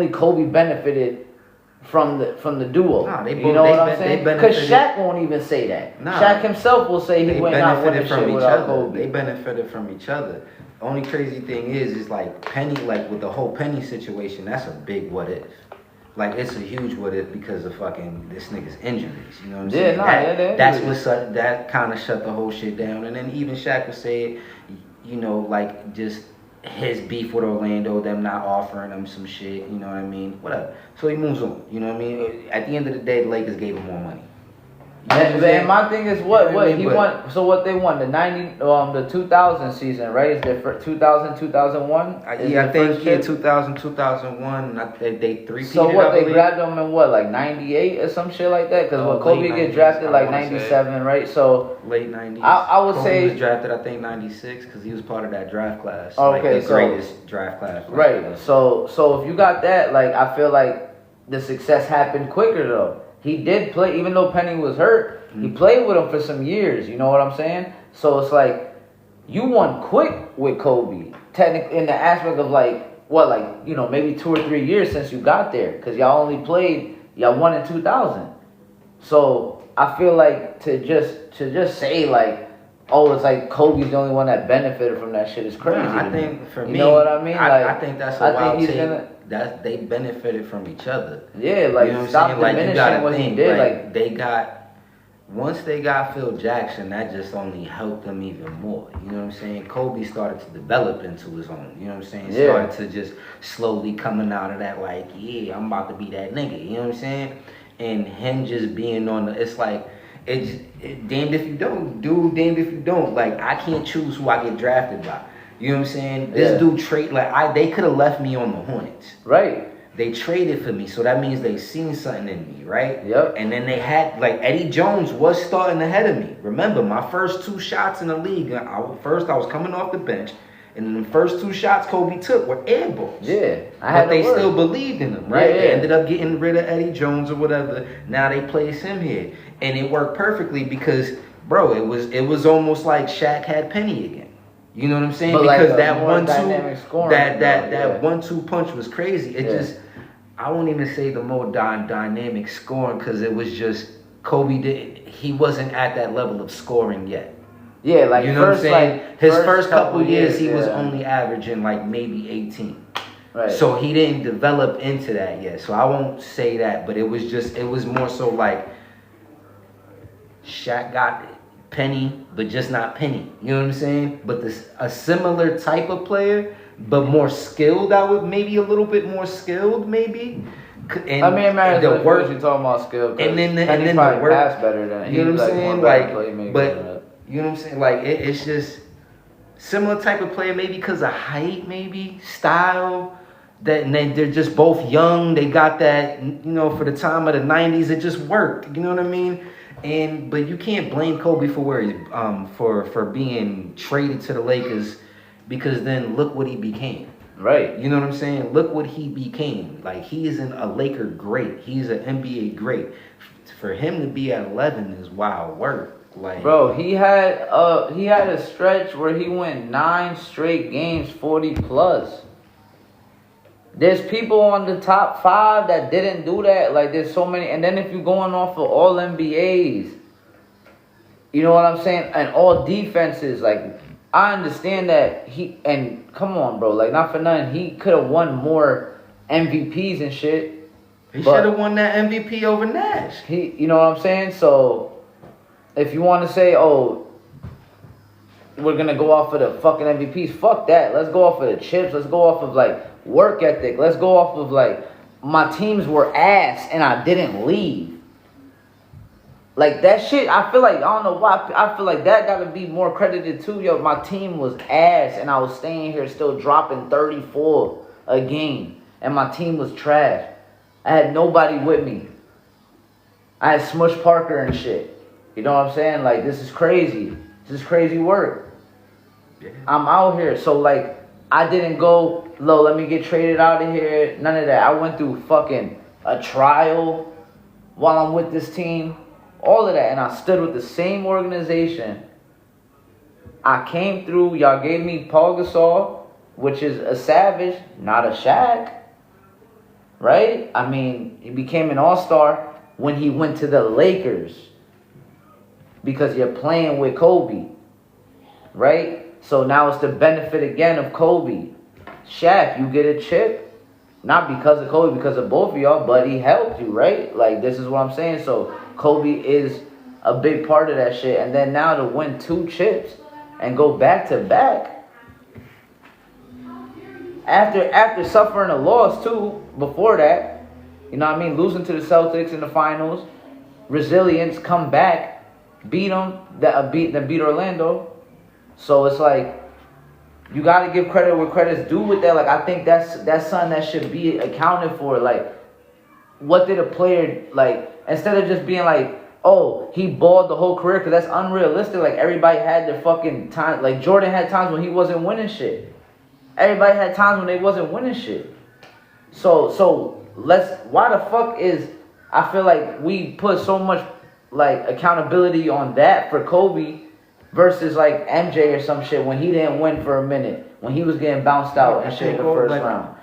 Kobe benefited from the duo. Nah, they both, you know what I'm saying? Because Shaq won't even say that. Nah, Shaq himself will say he went not winning from shit each without other. Kobe. They benefited from each other. The only crazy thing is like Penny, like with the whole Penny situation, that's a big what if. Like it's a huge what if because of fucking this nigga's injuries. You know what I'm saying? That kind of shut the whole shit down. And then even Shaq would say, like just his beef with Orlando, them not offering him some shit, you know what I mean? Whatever. So he moves on, you know what I mean? At the end of the day, the Lakers gave him more money. And my thing is what he won. So what they won the 2000 season, right? Is their 2000 2001? Yeah, I think 2000 2001. They three. So what they grabbed him in what, like 98 or some shit like that? Because when Kobe get drafted like 97, right? So late 90s. I would Kobe say was drafted I think 96 because he was part of that draft class. Okay, like the greatest draft class. Right. So if you got that, like I feel like the success happened quicker though. He did play, even though Penny was hurt, he played with him for some years, you know what I'm saying? So it's like, you won quick with Kobe, technically, in the aspect of maybe 2 or 3 years since you got there, because y'all won in 2000. So I feel like to just say like, oh, it's like Kobe's the only one that benefited from that shit is crazy. I think for me, you know what I mean? I think that's a wild take. That they benefited from each other. Yeah, like you know stop diminishing what he did. Like they got, once they got Phil Jackson, that just only helped them even more. You know what I'm saying? Kobe started to develop into his own. You know what I'm saying? Yeah. Started to just slowly coming out of that, like, yeah, I'm about to be that nigga. You know what I'm saying? And him just being on the, it's like, it's damned if you don't, dude, damned if you don't. Like, I can't choose who I get drafted by. You know what I'm saying? This dude they could have left me on the Hornets. Right. They traded for me, so that means they seen something in me, right? Yep. And then they had, like, Eddie Jones was starting ahead of me. Remember, my first 2 shots in the league, I was coming off the bench. And the first 2 shots Kobe took were air balls. Yeah, but they still believed in him, right? Yeah. They ended up getting rid of Eddie Jones or whatever. Now they place him here, and it worked perfectly because, bro, it was almost like Shaq had Penny again. You know what I'm saying? But because like that 1-2, that 1-2 punch was crazy. It just, I won't even say the more dynamic scoring because it was just he wasn't at that level of scoring yet. Yeah, like you know what I'm saying. Like, his first couple years, he was yeah. only averaging like maybe 18. Right. So he didn't develop into that yet. So I won't say that, but it was more so like Shaq got Penny, but just not Penny. You know what I'm saying? But a similar type of player, but more skilled. I would maybe a little bit more skilled, maybe. And I mean, man, the work you're talking about skill. And then the work pass better than you know what I'm saying? Like, but you know what I'm saying? Like it's just similar type of player, maybe because of height, maybe style. That and they're just both young. They got that, you know, for the time of the '90s, it just worked. You know what I mean? But you can't blame Kobe for where he's for being traded to the Lakers, because then look what he became. Right. You know what I'm saying? Look what he became. Like, he isn't a Laker great. He's an NBA great. For him to be at 11 is wild work. Like, bro, he had a stretch where he went 9 straight games 40 plus. There's people on the top 5 that didn't do that. Like, there's so many. And then if you're going off of all NBAs, you know what I'm saying? And all defenses, like, I understand that and come on, bro, like, not for nothing, he could have won more MVPs and shit. He should have won that MVP over Nash. You know what I'm saying? So, if you want to say, oh, we're going to go off of the fucking MVPs, fuck that. Let's go off of the chips. Let's go off of, like, work ethic. Let's go off of, like, my teams were ass and I didn't leave. Like, that shit, I feel like, I don't know why, I feel like that got to be more credited too. Yo, my team was ass and I was staying here still dropping 34 a game. And my team was trash. I had nobody with me. I had Smush Parker and shit. You know what I'm saying? Like, this is crazy. This is crazy work. Yeah. I'm out here. So, like, I didn't go, let me get traded out of here. None of that. I went through fucking a trial while I'm with this team. All of that. And I stood with the same organization. I came through. Y'all gave me Paul Gasol, which is a savage, not a Shaq. Right? I mean, he became an all-star when he went to the Lakers. Because you're playing with Kobe. Right? So now it's the benefit again of Kobe. Shaq, you get a chip. Not because of Kobe, because of both of y'all, but he helped you, right? Like, this is what I'm saying. So Kobe is a big part of that shit. And then now to win 2 chips and go back to back. After suffering a loss too, before that, you know what I mean? Losing to the Celtics in the finals. Resilience, come back, beat them, beat Orlando. So it's like, you got to give credit where credit's due with that. Like, I think that's something that should be accounted for. Like, what did a player, like, instead of just being like, oh, he balled the whole career, because that's unrealistic. Like, everybody had their fucking time. Like, Jordan had times when he wasn't winning shit. Everybody had times when they wasn't winning shit. So why the fuck is, I feel like we put so much, like, accountability on that for Kobe versus, like, MJ or some shit when he didn't win for a minute, when he was getting bounced out and shit in the first round.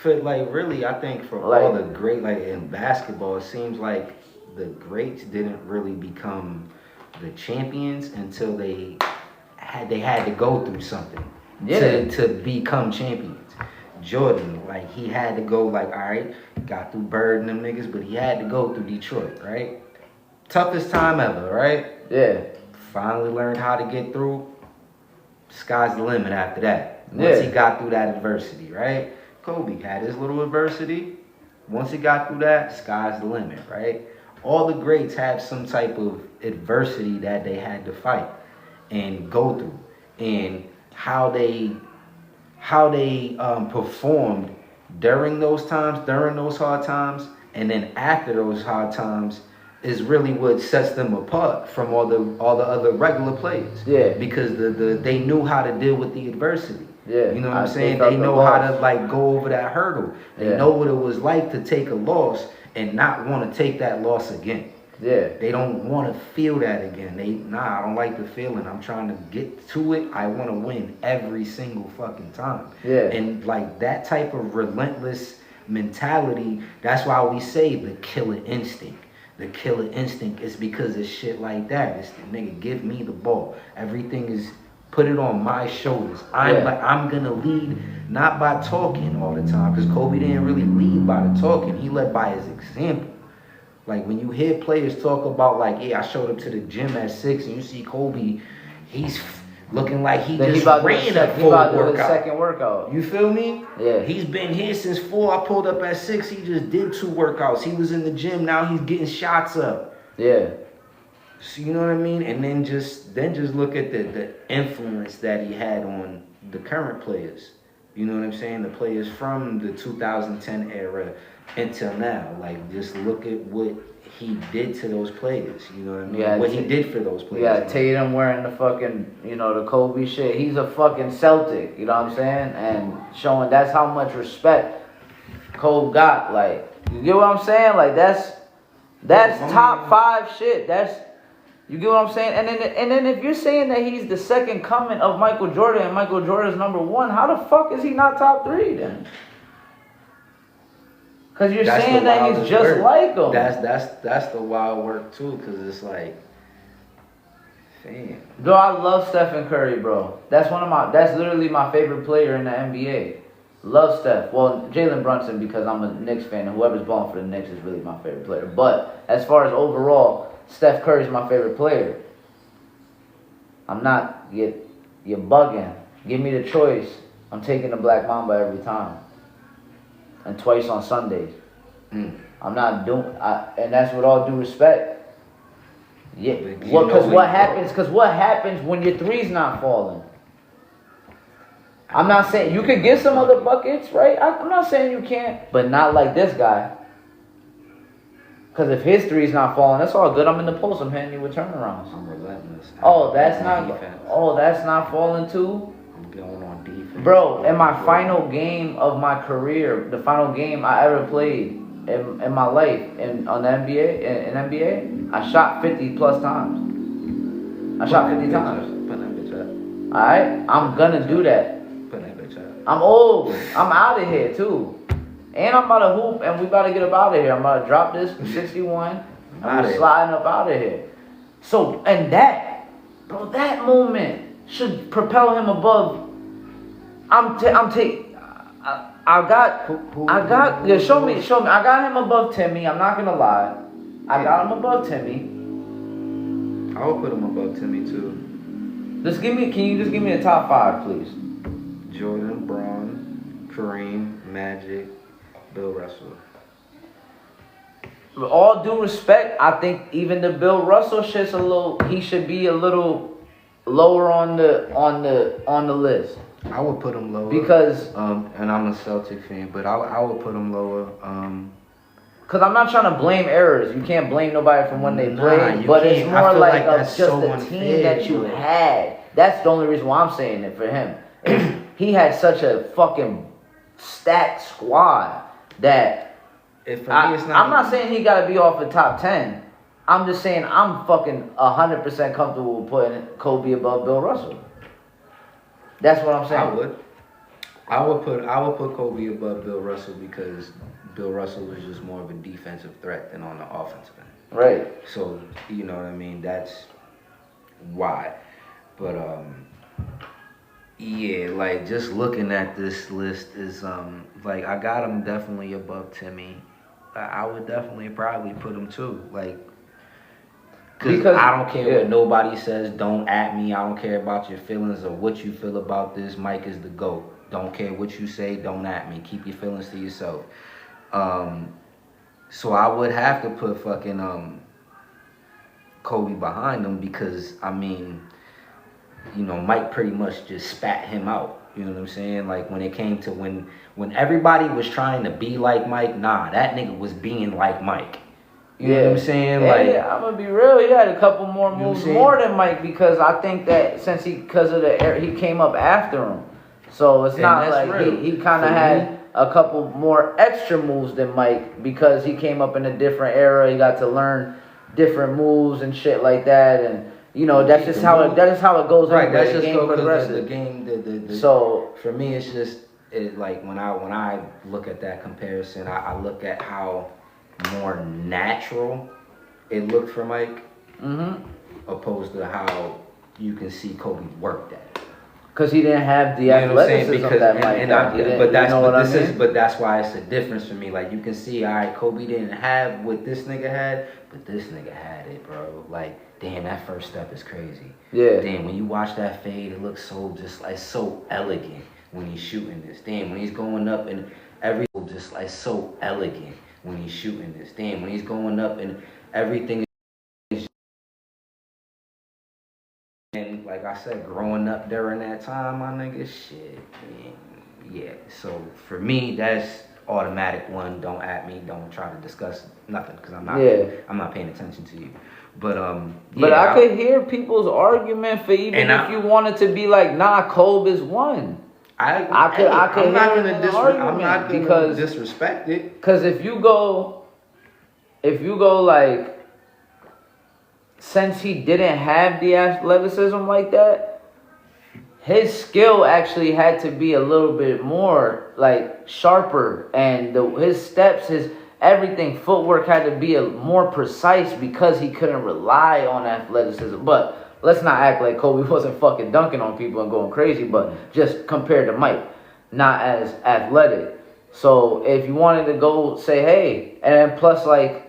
Really, I think for all the great, like, in basketball, it seems like the greats didn't really become the champions until they had to go through something to become champions. Jordan, like, he had to go, like, all right, got through Bird and them niggas, but he had to go through Detroit, right? Toughest time ever, right? Yeah. Finally learned how to get through. Sky's the limit after that. Once he got through that adversity, right? Kobe had his little adversity. Once he got through that, sky's the limit, right? All the greats had some type of adversity that they had to fight and go through. And how they performed during those times, during those hard times, and then after those hard times is really what sets them apart from all the other regular players. Yeah. Because they knew how to deal with the adversity. Yeah. You know what I'm saying? They know how to like go over that hurdle. They know what it was like to take a loss and not want to take that loss again. Yeah. They don't want to feel that again. I don't like the feeling. I'm trying to get to it. I want to win every single fucking time. Yeah. And like that type of relentless mentality, that's why we say the killer instinct. The killer instinct is because of shit like that. It's the nigga, give me the ball. Everything is put it on my shoulders. I'm gonna lead not by talking all the time, because Kobe didn't really lead by the talking. He led by his example. Like when you hear players talk about like, yeah, I showed up to the gym at 6, and you see Kobe, he's looking like he just ran a full workout. Second workout. You feel me? Yeah. He's been here since 4. I pulled up at 6. He just did 2 workouts. He was in the gym. Now he's getting shots up. Yeah. So you know what I mean? And then just look at the influence that he had on the current players. You know what I'm saying? The players from the 2010 era until now. Like, just look at what he did to those players. You know what I mean? Yeah, what he did for those players. Yeah, Tatum wearing the fucking, the Kobe shit. He's a fucking Celtic, you know what I'm saying? And showing that's how much respect Kobe got. Like, you get what I'm saying? Like, that's top 5 shit. You get what I'm saying? And then if you're saying that he's the second coming of Michael Jordan and Michael Jordan's number 1, how the fuck is he not top 3 then? Because you're saying that he's just like him. That's the wild work too, because it's like, damn. Bro, I love Stephen Curry, bro. That's literally my favorite player in the NBA. Love Steph. Well, Jalen Brunson, because I'm a Knicks fan, and whoever's balling for the Knicks is really my favorite player. But as far as overall, Steph Curry's my favorite player. I'm not, you're bugging. Give me the choice. I'm taking the Black Mamba every time. And twice on Sundays. I'm not doing, and that's with all due respect. Yeah, because what happens when your three's not falling? I'm not saying you could get some other buckets, right? I'm not saying you can't, but not like this guy. Because if his three's not falling, that's all good. I'm in the post. I'm hitting you with turnarounds. I'm relentless. That's not falling too. I'm going on defense. Bro, in my final game of my career, the final game I ever played in my life on the NBA, I shot 50 plus times. I shot 50 times. Put that bitch up. Alright? I'm gonna do that. Put that bitch up. I'm old. I'm out of here too. And I'm about to hoop and we about to get up out of here. I'm about to drop this 61. I'm sliding up out of here. So, and that moment should propel him above. Show me. I got him above Timmy. I'm not gonna lie. I got him above Timmy. I would put him above Timmy too. Can you just give me a top 5, please? Jordan, Braun, Kareem, Magic, Bill Russell. With all due respect, I think even the Bill Russell shit's he should be a little lower on the list. I would put him lower because and I'm a Celtic fan, but I would put him lower. Cause I'm not trying to blame errors. You can't blame nobody from when they played, but it's more like just the team that you had. That's the only reason why I'm saying it for him. He had such a fucking stacked squad that I'm not saying he got to be off the top 10. I'm just saying I'm fucking 100% comfortable with putting Kobe above Bill Russell. That's what I'm saying. I would put Kobe above Bill Russell because Bill Russell was just more of a defensive threat than on the offensive end. Right. So, you know what I mean? That's why. But yeah, like just looking at this list is like I got him definitely above Timmy. I would definitely probably put him too. Like because I don't care what nobody says. Don't at me. I don't care about your feelings or what you feel about this. Mike is the GOAT. Don't care what you say. Don't at me. Keep your feelings to yourself. So I would have to put fucking Kobe behind him because I mean, you know, Mike pretty much just spat him out. You know what I'm saying? Like when it came to when everybody was trying to be like Mike, nah, that nigga was being like Mike. You know what I'm saying? Yeah, Like, I'm gonna be real. He had a couple more You know what I'm moves saying? more than Mike because I think that since because of the air, he came up after him, so it's And not that's like real. he kind of For had me- a couple more extra moves than Mike because he came up in a different era. He got to learn different moves and shit like that, and you know that's just how it goes. Right, anyway. that's The just game go because progresses. the game. So for me, it's just like when I look at that comparison, I look at how more natural it looked for Mike, opposed to how you can see Kobe worked at. because he didn't have the You know what I'm saying? athleticism Because that Mike had. but that's why it's a difference for me. Like you can see, all right, Kobe didn't have what this nigga had, but this nigga had it, bro. Like, damn, that first step is crazy. Yeah. Damn, when you watch that fade, it looks so just like so elegant when he's shooting this. Damn, when he's going up and every just like so elegant when he's shooting this. Damn, when he's going up and everything. And like I said, growing up during that time, my nigga, shit, man, yeah. So for me, that's automatic one. Don't at me. Don't try to discuss nothing because I'm not paying attention to you. But But I could hear people's argument for even if you wanted to be like, nah, Kobe is one. I'm not gonna disrespect it. Because if you go like, since he didn't have the athleticism like that, his skill actually had to be a little bit more like sharper, and his steps, his everything, footwork had to be more precise because he couldn't rely on athleticism. But let's not act like Kobe wasn't fucking dunking on people and going crazy, but just compared to Mike, not as athletic. So if you wanted to go say, hey, and then plus like,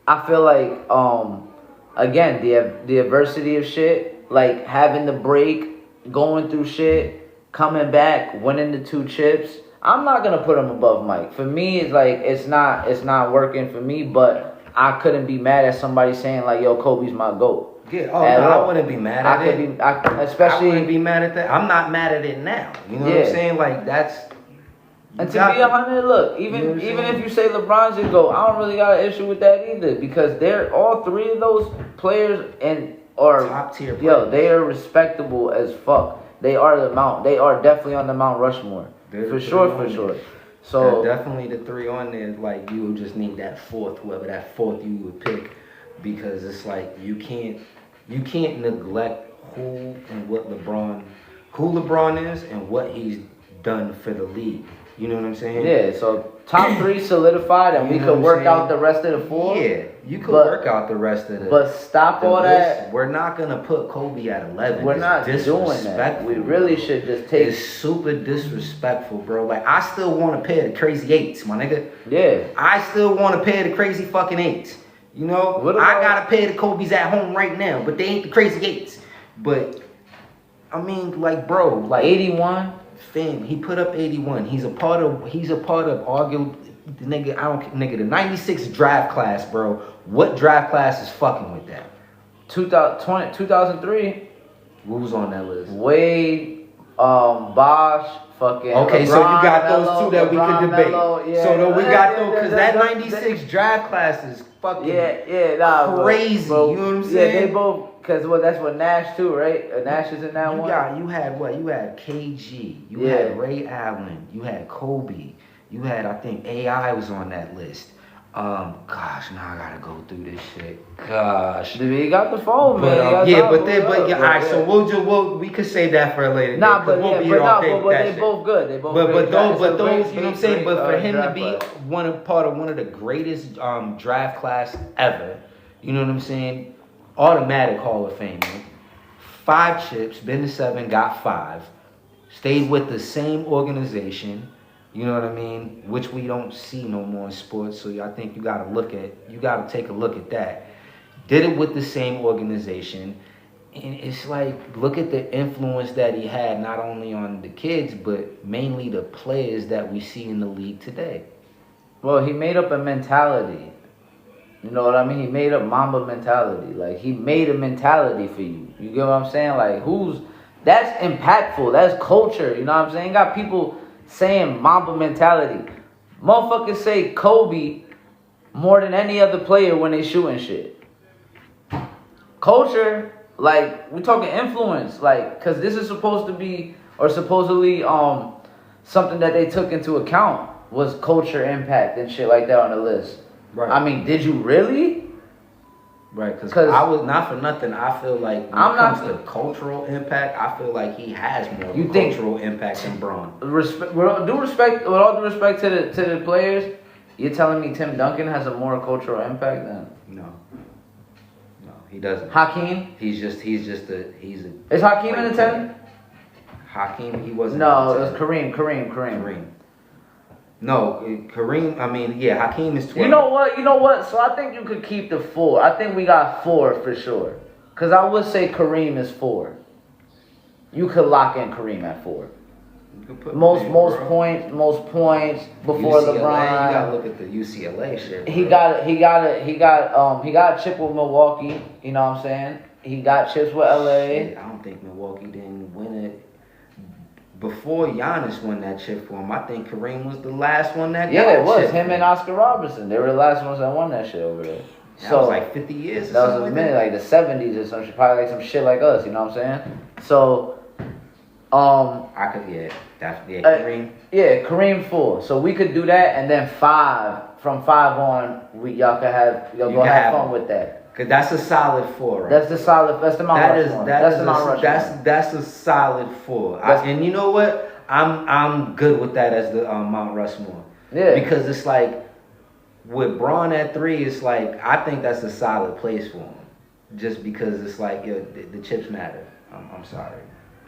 I feel like, again, the adversity of shit, like having the break, going through shit, coming back, winning the 2 chips. I'm not gonna put him above Mike. For me, it's like it's not working for me. But I couldn't be mad at somebody saying like, "Yo, Kobe's my GOAT." Yeah. Oh no, I wouldn't be mad at it. I wouldn't be mad at that. I'm not mad at it now. You know what I'm saying? Like that's. And to be 100, look, even if you say LeBron's your GOAT, I don't really got an issue with that either because they're all 3 of those players are top tier players. Yo, they are respectable as fuck. They are definitely on the Mount Rushmore. For sure. So they're definitely the 3 on there. Like you just need that 4th, whoever that 4th you would pick, because it's like you can't neglect who LeBron is and what he's done for the league. You know what I'm saying? Yeah, so top 3 solidified, and we could work out the rest of the 4. Yeah, you could work out the rest of the. But stop all that. We're not gonna put Kobe at 11. We're not doing that. We really should just take. It's super disrespectful, bro. Like I still want to pair the crazy 8s, my nigga. Yeah. I still want to pair the crazy fucking 8s. You know, I got a pair of Kobe's at home right now, but they ain't the crazy 8s. But I mean, like, bro, like 81. Fam, he put up 81. He's a part of arguably the 96 draft class, bro. What draft class is fucking with that? 2003. Who was on that list? Wade, Bosh, fucking. Okay, LeBron, so you got those Melo, 2 that we could debate. Melo, yeah. So we got those because that 96 draft class is fucking crazy. Bro, you know what I'm saying? Yeah, they both. Because that's what Nash too, right? Nash is in that one. You had what? You had KG. You had Ray Allen. You had Kobe. You had, I think, AI was on that list. Gosh, now I gotta go through this shit. Gosh. He got the phone, man. All right. So we could save that for a later. Nah, but they both good. They both good. Those, you know what I'm saying. But for him to be part of one of the greatest draft class ever, you know what I'm saying? Automatic Hall of Fame. 5 chips, been to 7, got 5. Stayed with the same organization. You know what I mean? Which we don't see no more in sports. So I think you gotta take a look at that. Did it with the same organization. And it's like, look at the influence that he had, not only on the kids, but mainly the players that we see in the league today. Well, he made up a mentality. You know what I mean? He made up Mamba mentality. Like, he made a mentality for you. You get what I'm saying? Like, that's impactful. That's culture. You know what I'm saying? Got people saying Mamba mentality. Motherfuckers say Kobe more than any other player when they shooting shit. Culture, like we talking influence, like because this is supposed to be or supposedly something that they took into account was culture impact and shit like that on the list. Right. I mean, did you really? Right, because I was not for nothing. I feel like when it comes to cultural impact, I feel like he has more cultural impact than Bron. With all due respect to the players, you're telling me Tim Duncan has a more cultural impact than? No, he doesn't. Hakeem? He's a. Is Hakeem in the 10? Hakeem, he wasn't. No, it was Kareem. No, Kareem. I mean, yeah, Hakeem is 12. You know what? So I think you could keep the 4. I think we got 4 for sure. Cause I would say Kareem is 4. You could lock in Kareem at 4. Most points before UCLA, LeBron. You gotta look at the UCLA shit. Bro. He got a chip with Milwaukee. You know what I'm saying? He got chips with LA. Shit, I don't think Milwaukee didn't win it. Before Giannis won that chip for him, I think Kareem was the last one that got it was chip him and Oscar Robertson. They were the last ones that won that shit over there. That was like 50 years. That was a minute, like the 70s or some shit, probably like some shit like us. You know what I'm saying? So, I could Kareem. Kareem 4. So we could do that, and then 5. From 5 on, y'all go have fun with that. Cause that's a solid 4, right? That's the solid. That's the Mount Rushmore. That's a solid 4. And you know what? I'm good with that as the Mount Rushmore. Yeah. Because it's like with Bron at 3, it's like I think that's a solid place for him. Just because it's like the chips matter. I'm sorry.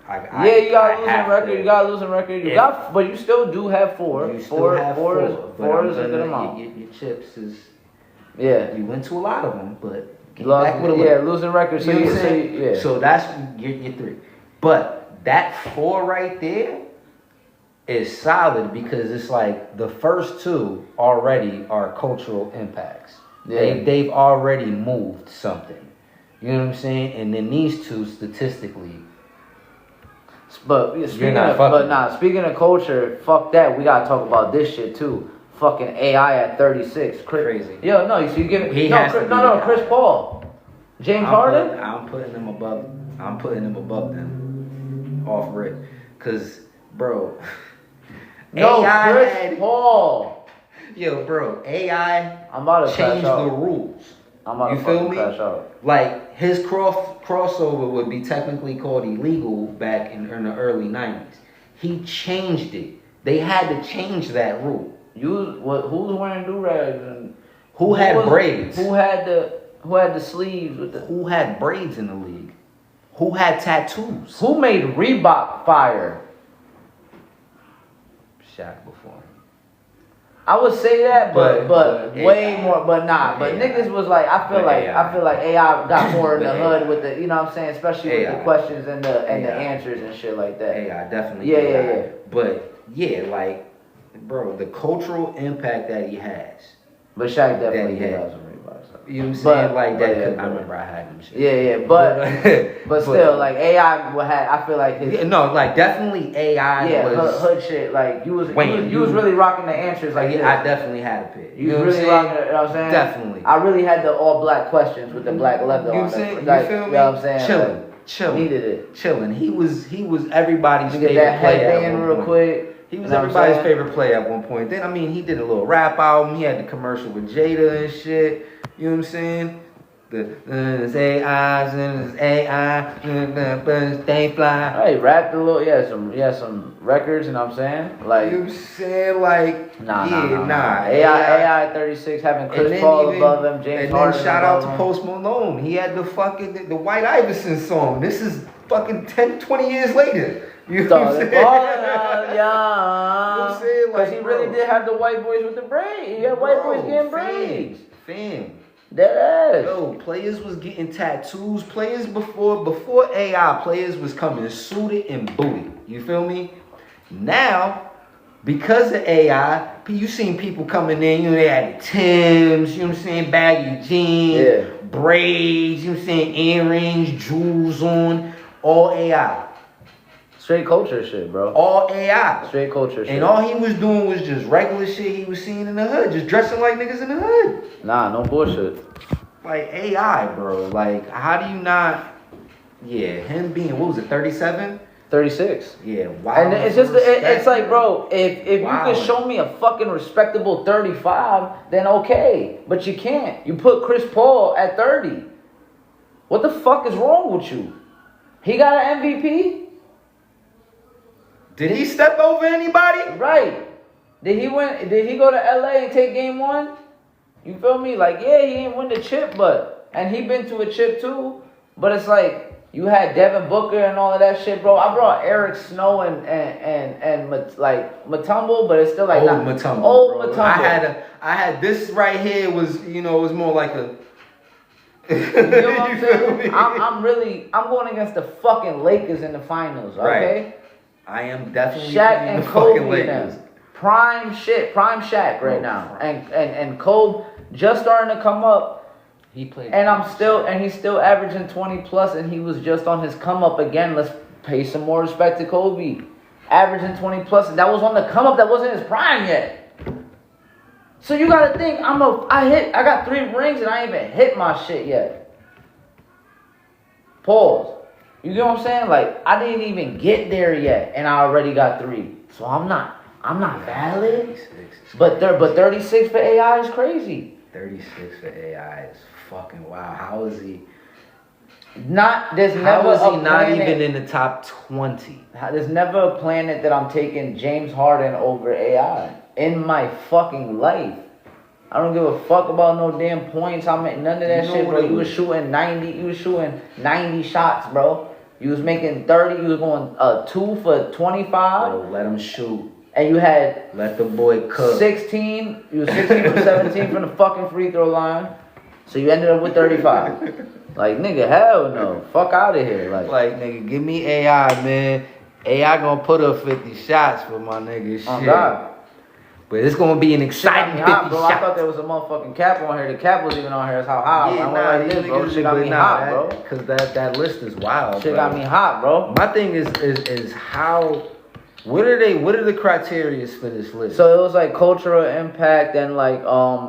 You got a losing record. But you still do have 4. You still have 4. Four is a good amount. Your chips is. Yeah. You went to a lot of them, but. Losing record. So that's your 3. But that 4 right there is solid because it's like the first 2 already are cultural impacts. Yeah. They've already moved something. You know what I'm saying? And then these 2 statistically. But speaking of culture, fuck that. We gotta talk about this shit too. Fucking AI at 36. Crazy. Yo, no, you see, Chris Paul. James Harden? I'm putting him above them. Off rip. Cause, bro. Chris Paul. Yo, bro, AI I'm about to changed the rules. I'm about you to feel me? crash out. Like his crossover would be technically called illegal back in the early 90s. He changed it. They had to change that rule. Who's wearing do-rags and who had braids? Who had the sleeves with the? Who had braids in the league? Who had tattoos? Who made Reebok fire? Shaq before him. I would say that, but way AI. more, but nah. But AI. Niggas was like, I feel like AI got more in the hood with the, you know what I'm saying, especially with the questions and the answers and shit like that. AI definitely. Yeah. But yeah, like. Bro, the cultural impact that he has. But Shaq definitely has some Reeboks. You know what I'm saying? I remember I had them shit. Yeah, but still, like AI I feel like his. Definitely AI. Yeah, hood shit. Like you was really rocking the answers. Like I definitely had a pick. You was really rocking it. You know what I'm saying? Definitely. I really had the all black questions with the black leather on. You feel me? You know what I'm saying? Chilling. Needed it. Chilling. He was everybody's favorite that player. Headband real quick. He was everybody's favorite player at one point. Then, he did a little rap album. He had the commercial with Jada and shit. You know what I'm saying? The AIs and AI, they fly. Hey, rapped a little. Yeah, some records. You know what I'm saying? Like, you know what I'm saying? Like, nah. AI 36 having Chris Paul above him, James Harden. And then shout out to Post Malone. He had the White Iverson song. This is fucking 10, 20 years later. You know what I'm saying? Because he really did have the white boys with the braids. He had white boys getting braids. Fam. That ass. Yo, players was getting tattoos. Players before AI, players was coming suited and booted. You feel me? Now, because of AI, you seen people coming in, they had the Timbs, you know what I'm saying, baggy jeans, braids, you know what I'm saying, earrings, jewels on, all AI. Straight culture shit, bro. All AI. Straight culture shit. And all he was doing was just regular shit he was seeing in the hood. Just dressing like niggas in the hood. Nah, no bullshit. Like AI, bro. Like, how do you not... Yeah, him being, what was it, 37? 36. Yeah, wow. And it's just, it's like, bro, if Wow. you could show me a fucking respectable 35, then okay. But you can't. You put Chris Paul at 30. What the fuck is wrong with you? He got an MVP? Did he step over anybody? Right. Did he win? Did he go to LA and take game 1? You feel me? Like, yeah, he didn't win the chip, and he been to a chip too. But it's like, you had Devin Booker and all of that shit, bro. I brought Eric Snow and Mutombo, but it's still like Old Mutombo. Old Mutombo. I had this right here was, you know, it was more like a... You know what I'm saying? I'm going against the fucking Lakers in the finals, okay? Right. I am definitely Shaq and the Kobe fucking Lakers. now. Prime Shaq right now. And Kobe just starting to come up. He played. And he's still averaging 20 plus, and he was just on his come up again. Let's pay some more respect to Kobe. Averaging 20 plus, and that was on the come up. That wasn't his prime yet. So you gotta think, I got 3 rings and I ain't even hit my shit yet. Pause. You get what I'm saying? Like, I didn't even get there yet, and I already got 3. So I'm not valid. But 36 for AI is crazy. 36 for AI is fucking wow. How is he? Not even in the top 20? There's never a planet that I'm taking James Harden over AI in my fucking life. I don't give a fuck about no damn points. None of that shit, bro. You was shooting 90 shots, bro. You was making 30. You was going 2 for 25. Bro, let him shoot. And you had let the boy cook. 16. You was 16 for 17 from the fucking free throw line. So you ended up with 35. Like, nigga, hell no. Fuck out of here. Like, nigga, give me AI, man. AI gonna put up 50 shots for my nigga. Oh, shit. God. But it's gonna be an exciting 50 hot, bro. shots. I thought there was a motherfucking cap on here. The cap was even on here. That's how hot. Yeah, I went like this, bro. Shit got me hot, bro. Because that list is wild, Shit bro. got me hot, bro. My thing is how... What are the criteria for this list? So it was like cultural impact and like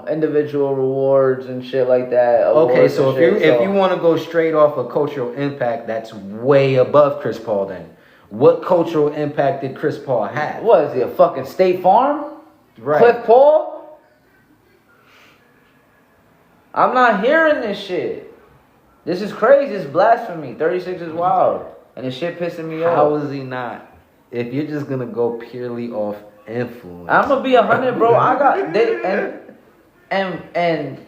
individual rewards and shit like that. Okay, so if you want to go straight off of cultural impact, that's way above Chris Paul then. What cultural impact did Chris Paul have? What is he, a fucking State Farm? Right. Cliff Paul? I'm not hearing this shit. This is crazy. It's blasphemy. 36 is wild. And this shit pissing me off. How is he not? If you're just gonna go purely off influence, I'm gonna be 100, bro. I got and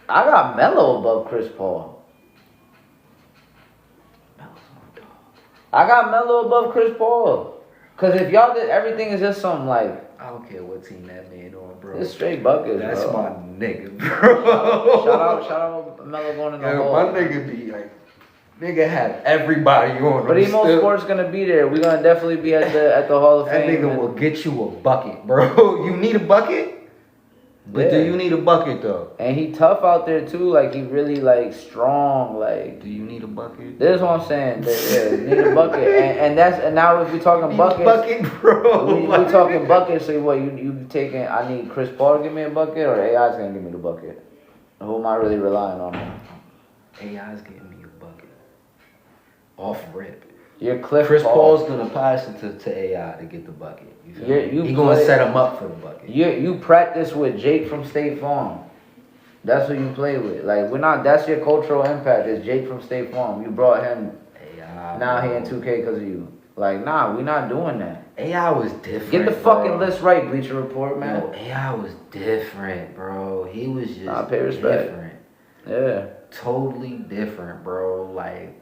I got Melo above Chris Paul. I got Melo above Chris Paul. Cause if y'all did everything is just something like, I don't care what team that man on, bro. It's straight buckets, That's bro. my nigga, bro. Shout out Melo going in the hole. My nigga be like, nigga had everybody on. But Emo Sports gonna be there. We're gonna definitely be at the Hall of Fame. That nigga will get you a bucket, bro. You need a bucket? But do you need a bucket though? And he tough out there too. Like he really like strong. Like, do you need a bucket? This is what I'm saying. Yeah, need a bucket. And now if we're talking buckets, bucket, bro. We talking buckets. So what you taking? I need Chris Paul to give me a bucket, or AI's gonna give me the bucket. Who am I really relying on? AI's getting me a bucket. Off rip. You're Cliff Chris Paul. Paul's gonna pass it to AI to get the bucket. He gonna set him up for the bucket. You practice with Jake from State Farm. That's who you play with. Like we're not. That's your cultural impact. Is Jake from State Farm? You brought him. AI. Now he in 2K because of you. Like nah, we're not doing that. AI was different. Get the fucking list right, Bleacher Report, man. Yo, AI was different, bro. He was just different. Yeah. Totally different, bro. Like.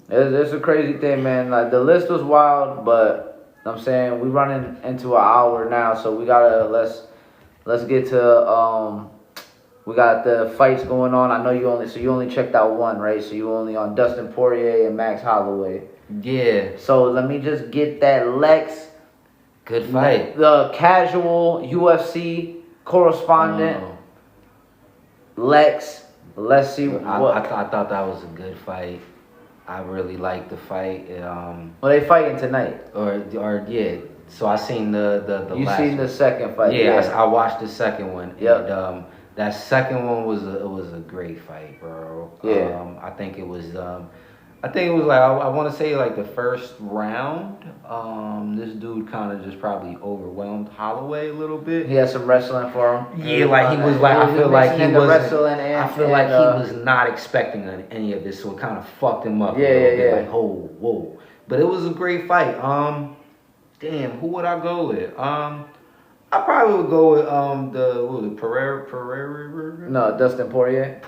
It's a crazy thing, man. Like the list was wild, but I'm saying we running into an hour now, so we gotta let's get to we got the fights going on. I know you only checked out one, right? So you only on Dustin Poirier and Max Holloway. Yeah. So let me just get that Lex. Good fight. The casual UFC correspondent. Lex. Let's see I thought that was a good fight. I really liked the fight. Well, they fighting tonight. Or yeah. So I seen the You last seen the one. second fight? Yeah, I watched the second one. Yep. And that second one was a great fight, bro. Yeah. I think it was like I want to say like the first round. This dude kind of just probably overwhelmed Holloway a little bit. He had some wrestling for him. Yeah, like he was like I feel like he was wrestling. And, I feel like he was not expecting any of this, so it kind of fucked him up. Yeah. Like whoa. But it was a great fight. Damn, who would I go with? I probably would go with what was it, Pereira? No, Dustin Poirier.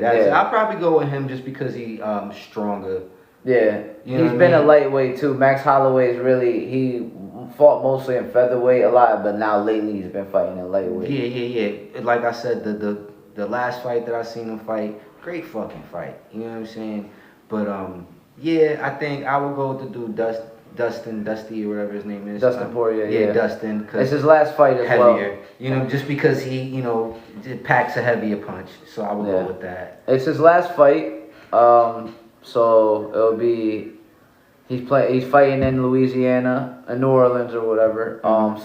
That's it. I'd probably go with him just because he stronger. Yeah, he's been a lightweight too. Max Holloway's he fought mostly in featherweight a lot, but now lately he's been fighting in lightweight. Yeah. Like I said, the last fight that I seen him fight, great fucking fight. You know what I'm saying? But yeah, I think I would go with the dude Dusty or whatever his name is. Dustin Poirier. Yeah, Dustin. It's his last fight as heavier, well. You know, just because he, it packs a heavier punch. So I would go with that. It's his last fight. So it'll be he's fighting in Louisiana, in New Orleans or whatever. Well,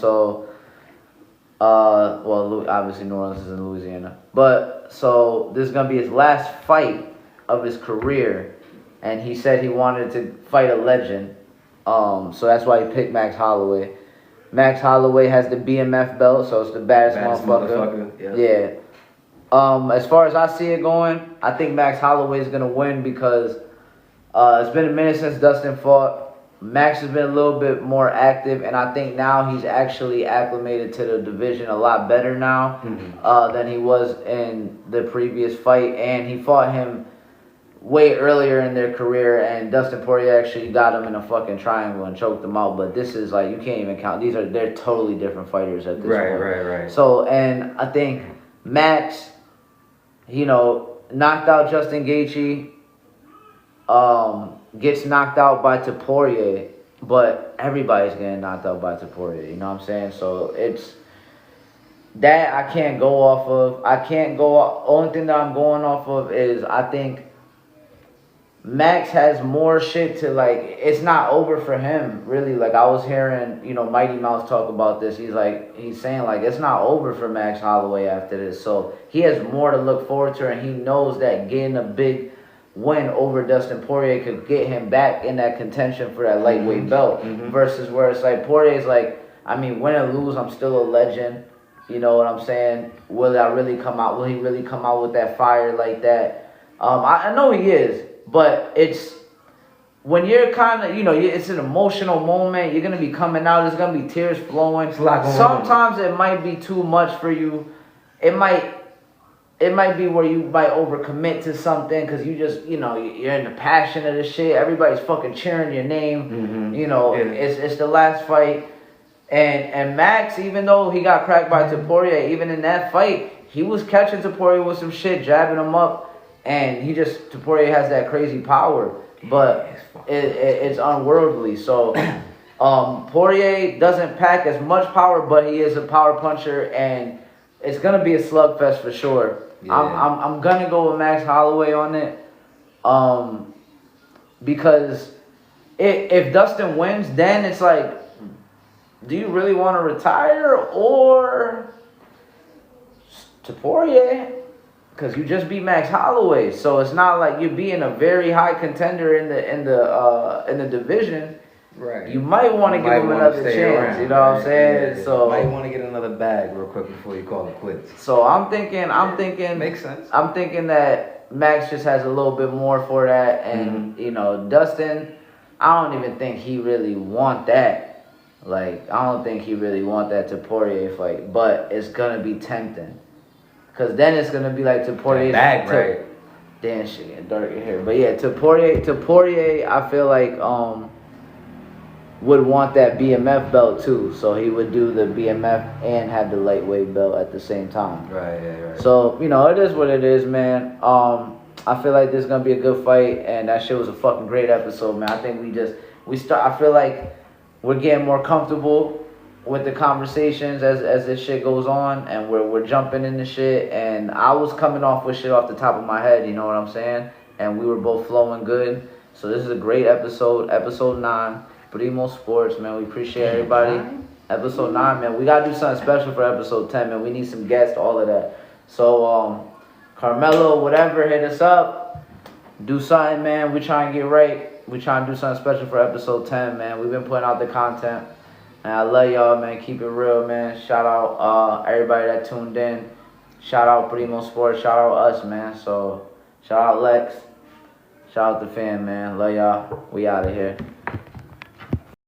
obviously New Orleans is in Louisiana, but so this is gonna be his last fight of his career, and he said he wanted to fight a legend. So that's why he picked Max Holloway. Max Holloway has the BMF belt, so it's the baddest motherfucker. Yeah. As far as I see it going, I think Max Holloway is gonna win because it's been a minute since Dustin fought. Max has been a little bit more active, and I think now he's actually acclimated to the division a lot better now than he was in the previous fight. And he fought him way earlier in their career, and Dustin Poirier actually got him in a fucking triangle and choked him out. But this is like, you can't even count. They're totally different fighters at this point. Right. So, and I think Max, knocked out Justin Gaethje, gets knocked out by Poirier, but everybody's getting knocked out by Poirier. You know what I'm saying? So it's that I can't go off of. Only thing that I'm going off of is I think Max has more shit to, like, it's not over for him, really. Like, I was hearing, Mighty Mouse talk about this. He's saying, like, it's not over for Max Holloway after this. So he has more to look forward to, and he knows that getting a big win over Dustin Poirier could get him back in that contention for that lightweight belt. Versus where it's like, Poirier's like, I mean, win or lose, I'm still a legend. You know what I'm saying? Will he really come out with that fire like that? I know he is. But it's when you're kind of, it's an emotional moment. You're gonna be coming out. There's gonna be tears flowing. Sometimes it might be too much for you. It might be where you might overcommit to something because you just, you're in the passion of the shit. Everybody's fucking cheering your name. It's the last fight, and Max, even though he got cracked by Poirier, even in that fight, he was catching Poirier with some shit, jabbing him up. And Poirier has that crazy power, but it's unworldly. So Poirier doesn't pack as much power, but he is a power puncher, and it's gonna be a slugfest for sure. Yeah. I'm gonna go with Max Holloway on it, because if Dustin wins, then it's like, do you really want to retire or to Poirier? Because you just beat Max Holloway, so it's not like you're being a very high contender in the division. Right. You might want to give him another chance. Around, you know what I'm saying? Yeah. So you might want to get another bag real quick before you call it quits. So I'm thinking. Makes sense. I'm thinking that Max just has a little bit more for that, and Dustin, I don't even think he really want that. Like, I don't think he really want that to Poirier fight, but it's gonna be tempting. Cause then it's gonna be like to Poirier. Right. Damn, shit getting dark in here. But yeah, to Poirier, I feel like would want that BMF belt too. So he would do the BMF and have the lightweight belt at the same time. Right. So it is what it is, man. I feel like this is gonna be a good fight, and that shit was a fucking great episode, man. I think I feel like we're getting more comfortable with the conversations as this shit goes on, and we're jumping into shit, and I was coming off with shit off the top of my head, you know what I'm saying? And we were both flowing good, So this is a great episode 9, Primo Sports, man. We appreciate everybody. Episode 9, man. We gotta do something special for episode 10, man. We need some guests, all of that. So Carmelo, whatever, hit us up. Do something, man. We try and get right. We try and do something special for episode 10, man. We've been putting out the content. And I love y'all, man. Keep it real, man. Shout out everybody that tuned in. Shout out Primo Sports. Shout out us, man. So shout out Lex. Shout out the fam, man. Love y'all. We out of here.